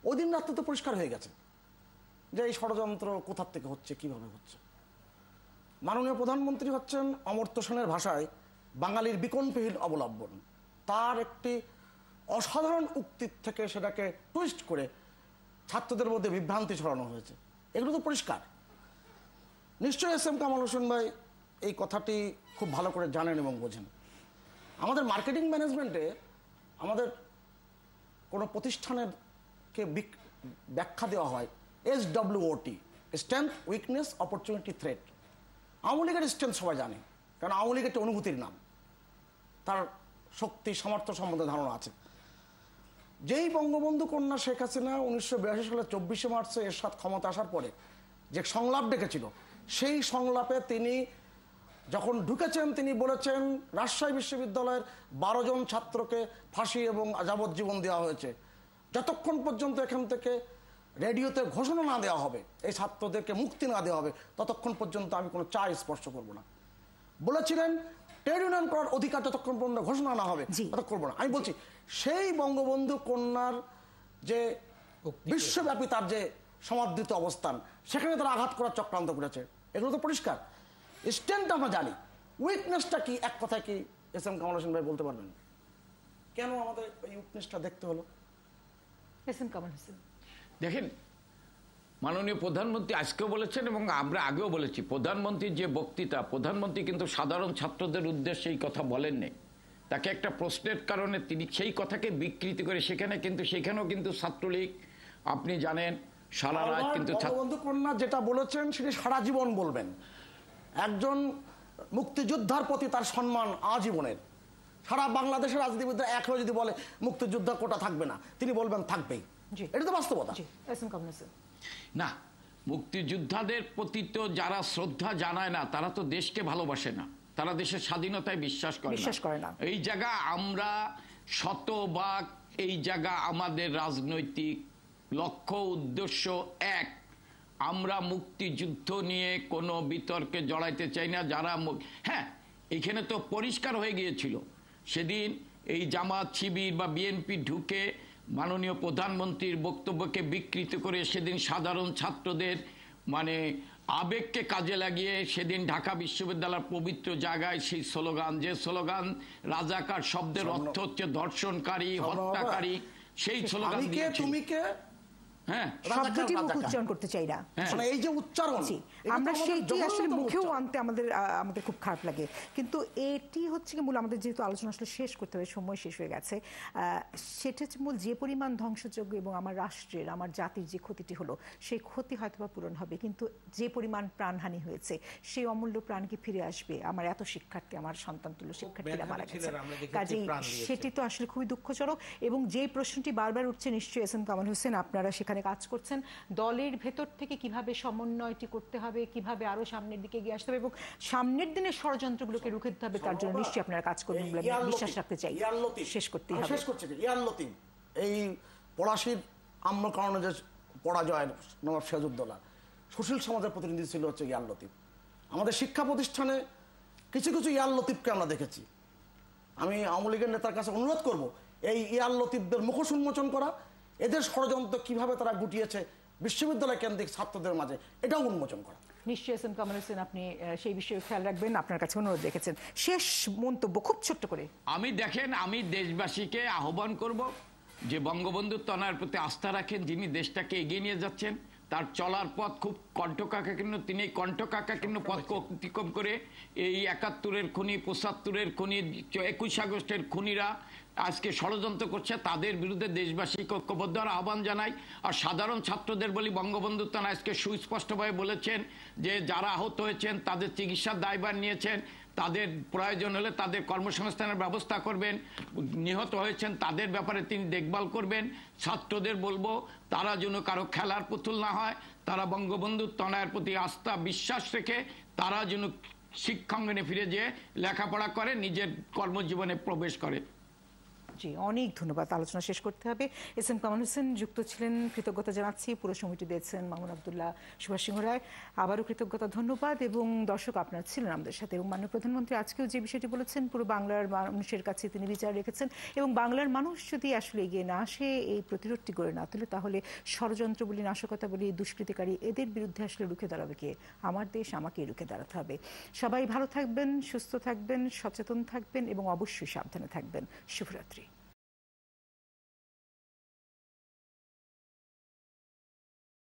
ওই দিন রাত্রে তো পরিষ্কার হয়ে গেছে যে এই ষড়যন্ত্র কোথার থেকে হচ্ছে, কিভাবে হচ্ছে। মাননীয় প্রধানমন্ত্রী হচ্ছেন অমর্ত্য সেনের ভাষায় বাঙালির বিকল্পহীন অবলম্বন। তার একটি অসাধারণ উক্তির থেকে সেটাকে টুইস্ট করে ছাত্রদের মধ্যে বিভ্রান্তি ছড়ানো হয়েছে, এগুলো তো পরিষ্কার। নিশ্চয়ই এস এম কামাল হোসেন ভাই এই কথাটি খুব ভালো করে জানেন এবং বোঝেন। আমাদের মার্কেটিং ম্যানেজমেন্টে আমাদের কোনো প্রতিষ্ঠানেরকে ব্যাখ্যা দেওয়া হয় SWOT, strength, weakness, opportunity, threat. Awami লীগের স্ট্রেংথ সবাই জানে, কারণ আওয়ামী লীগ একটা অনুভূতির নাম, তার শক্তি সামর্থ্য সম্বন্ধে ধারণা আছে। যেই বঙ্গবন্ধু কন্যা শেখ হাসিনা 1982 সালের 24শে মার্চে এরশাদ ক্ষমতা আসার পরে যে সংলাপ ডেকেছিল, সেই সংলাপে তিনি যখন ঢুকেছেন তিনি বলেছেন রাজশাহী বিশ্ববিদ্যালয়ের 12 জন ছাত্রকে ফাঁসি এবং যাবজ্জীবন দেওয়া হয়েছে, যতক্ষণ পর্যন্ত এখান থেকে রেডিওতে ঘোষণা না দেওয়া হবে, এই ছাত্রদেরকে মুক্তি না দেওয়া হবে, ততক্ষণ পর্যন্ত আমি কোনো চা স্পর্শ করব না। বলেছিলেন ট্রেড ইউনিয়ন করার অধিকার যতক্ষণ পর্যন্ত ঘোষণা না হবে ততক্ষণ করবো না। আমি বলছি সেই বঙ্গবন্ধু কন্যার যে বিশ্বব্যাপী তার যে সমাদৃত অবস্থান, সেখানে তারা আঘাত করার চক্রান্ত করেছে, এগুলো তো পরিষ্কার। স্ট্রেংথ আমরা জানি, উইকনেসটা কি এক কথায় কি এস এম কামাল হোসেন ভাই বলতে পারবেন? কেন আমাদের এই উইকনেসটা দেখতে হলো? এস এম কামাল হোসেন দেখেন, মাননীয় প্রধানমন্ত্রী আজকেও বলেছেন এবং আমরা আগেও বলেছি, প্রধানমন্ত্রীর যে বক্তৃতা, প্রধানমন্ত্রী কিন্তু সাধারণ ছাত্রদের উদ্দেশ্যে এই কথা বলেননি। তাকে একটা প্রশ্নের কারণে তিনি সেই কথাকে বিকৃতি করে সেখানেও কিন্তু ছাত্রলীগ আপনি জানেন সারা রাত কিন্তু বঙ্গবন্ধু কন্যা যেটা বলেছেন সেটি সারা জীবন বলবেন। একজন মুক্তিযোদ্ধার প্রতি তার সম্মান আজীবনের, সারা বাংলাদেশের রাজনীতিবিদরা এক হয়ে যদি বলে মুক্তিযোদ্ধা কোটা থাকবে না, তিনি বলবেন থাকবেই। এটা তো বাস্তবতা। না, মুক্তিযোদ্ধাদের প্রতি তো যারা শ্রদ্ধা জানায় না তারা তো দেশকে ভালোবাসে না, তারা দেশের স্বাধীনতায় বিশ্বাস করে না। এই জায়গা আমরা শতভাগ, এই জায়গা আমাদের রাজনৈতিক লক্ষ্য উদ্দেশ্য এক। আমরা মুক্তিযুদ্ধ নিয়ে কোনো বিতর্কে জড়াইতে চাই না। যারা হ্যাঁ, এখানে তো পরিষ্কার হয়ে গিয়েছিল সেদিন এই জামাত শিবির বা বিএনপি ঢুকে মাননীয় প্রধানমন্ত্রীর বক্তব্যকে বিকৃত করে সেদিন সাধারণ ছাত্রদের মানে আবেগকে কাজে লাগিয়ে সেদিন ঢাকা বিশ্ববিদ্যালয়ের পবিত্র জায়গায় সেই স্লোগান, যে স্লোগান রাজাকার শব্দের অর্থ হচ্ছে ধর্ষণকারী, হত্যাকারী, সেই স্লোগান দিয়েছিল। হ্যাঁ, শব্দটি মুখে উচ্চারণ করতে চাই না, এই যে উচ্চারণ আমরা সেইটি আসলে মুখেও আনতে আমাদের খুব খারাপ লাগে। কিন্তু এটি হচ্ছে কি মূল, আমাদের যেহেতু আলোচনা আসলে শেষ করতে হবে, সময় শেষ হয়ে গেছে, সেটা হচ্ছে মূল যে পরিমাণ ধ্বংসযোগ্য এবং আমার রাষ্ট্রের, আমার জাতির যে ক্ষতিটি হলো, সেই ক্ষতি হয়তো বা পূরণ হবে, কিন্তু যে পরিমাণ প্রাণহানি হয়েছে সেই অমূল্য প্রাণ কি ফিরে আসবে? আমার এত শিক্ষার্থী, আমার সন্তান তুল্য শিক্ষার্থীরা মারা গেছে, কাজেই সেটি তো আসলে খুবই দুঃখজনক। এবং যে প্রশ্নটি বারবার উঠছে, নিশ্চয়ই এস এম কামাল হোসেন আপনারা সেখানে কাজ করছেন, দলের ভেতর থেকে কিভাবে সমন্বয়টি করতে হবে, কিভাবে আরো সামনের দিকে এগিয়ে আসতে হবে এবং সামনের দিনের ষড়যন্ত্রগুলোকে রুখে দিতে হবে, তার জন্য নিশ্চয়ই আপনারা কাজ করবেন বলে আমি বিশ্বাস রাখতে চাই। শেষ করতে হবে। ইয়ার লতিফ, এই পলাশীর আম্ম কারণে যে পরাজয় নবাব সিরাজউদ্দৌলা, সুশীল সমাজের প্রতিনিধি ছিল হচ্ছে ইয়ার লতিফ। আমাদের শিক্ষা প্রতিষ্ঠানে কিছু কিছু ইয়ার লতিফকে আমরা দেখেছি। আমি আওয়ামী লীগের নেতার কাছে অনুরোধ করব এই ইয়ার লতিফদের মুখোশ উন্মোচন করা, এদের ষড়যন্ত্র কিভাবে তারা গুটিয়েছে বিশ্ববিদ্যালয় কেন্দ্রিক ছাত্রদের মাঝে, এটাও উন্মোচন করা। নিশ্চয়ই এস এম কামাল হোসেন আপনি সেই বিষয়ে খেয়াল রাখবেন, আপনার কাছে অনুরোধ রেখেছেন। শেষ মন্তব্য খুব ছোট্ট করে। আমি দেশবাসীকে আহ্বান করব যে বঙ্গবন্ধু তনয়ের প্রতি আস্থা রাখেন, যিনি দেশটাকে এগিয়ে নিয়ে যাচ্ছেন। তার চলার পথ খুব কণ্ঠকাকীর্ণ, তিনি এই কণ্ঠকাকীর্ণ পথকে অতিক্রম করে এই ৭১-এর খুনি, ৭৫-এর খুনি, ২১ আগস্টের খুনিরা আজকে ষড়যন্ত্র করছে, তাদের বিরুদ্ধে দেশবাসীকে ঐক্যবদ্ধ হওয়ার আহ্বান জানাই। আর সাধারণ ছাত্রদের বলি, বঙ্গবন্ধু তারা আজকে সুস্পষ্টভাবে বলেছেন যে যারা আহত হয়েছেন তাদের চিকিৎসার দায়ভার নিয়েছেন, তাদের প্রয়োজন হলে তাদের কর্মসংস্থানের ব্যবস্থা করবেন, নিহত হয়েছেন তাদের ব্যাপারে তিনি দেখভাল করবেন। ছাত্রদের বলবো তারা যেন কারো খেলার পুতুল না হয়, তারা বঙ্গবন্ধু তনয়ের প্রতি আস্থা বিশ্বাস রেখে তারা যেন শিক্ষাঙ্গনে ফিরে যেয়ে লেখাপড়া করে, নিজের কর্মজীবনে প্রবেশ করে। জি, অনেক ধন্যবাদ। আলোচনা শেষ করতে হবে। এস এম কামাল হোসেন যুক্ত ছিলেন, কৃতজ্ঞতা জানাচ্ছি। পুরো সময়টি দিয়েছেন মামুন আবদুল্লাহ, সুভাষ সিংহ রায়, আবারও কৃতজ্ঞতা, ধন্যবাদ। এবং দর্শক আপনারা ছিলেন আমাদের সাথে। এবং মাননীয় প্রধানমন্ত্রী আজকেও যে বিষয়টি বলেছেন, পুরো বাংলার মানুষের কাছে তিনি বিচার রেখেছেন। এবং বাংলার মানুষ যদি আসলে এগিয়ে না আসে, এই প্রতিরোধটি গড়ে না তোলে, তাহলে ষড়যন্ত্র বলি, নাশকতা বলি, দুষ্কৃতিকারী, এদের বিরুদ্ধে আসলে রুখে দাঁড়াবে কে? আমার দেশ, আমাকে রুখে দাঁড়াতে হবে। সবাই ভালো থাকবেন, সুস্থ থাকবেন, সচেতন থাকবেন এবং অবশ্যই সাবধানে থাকবেন। শুভরাত্রি।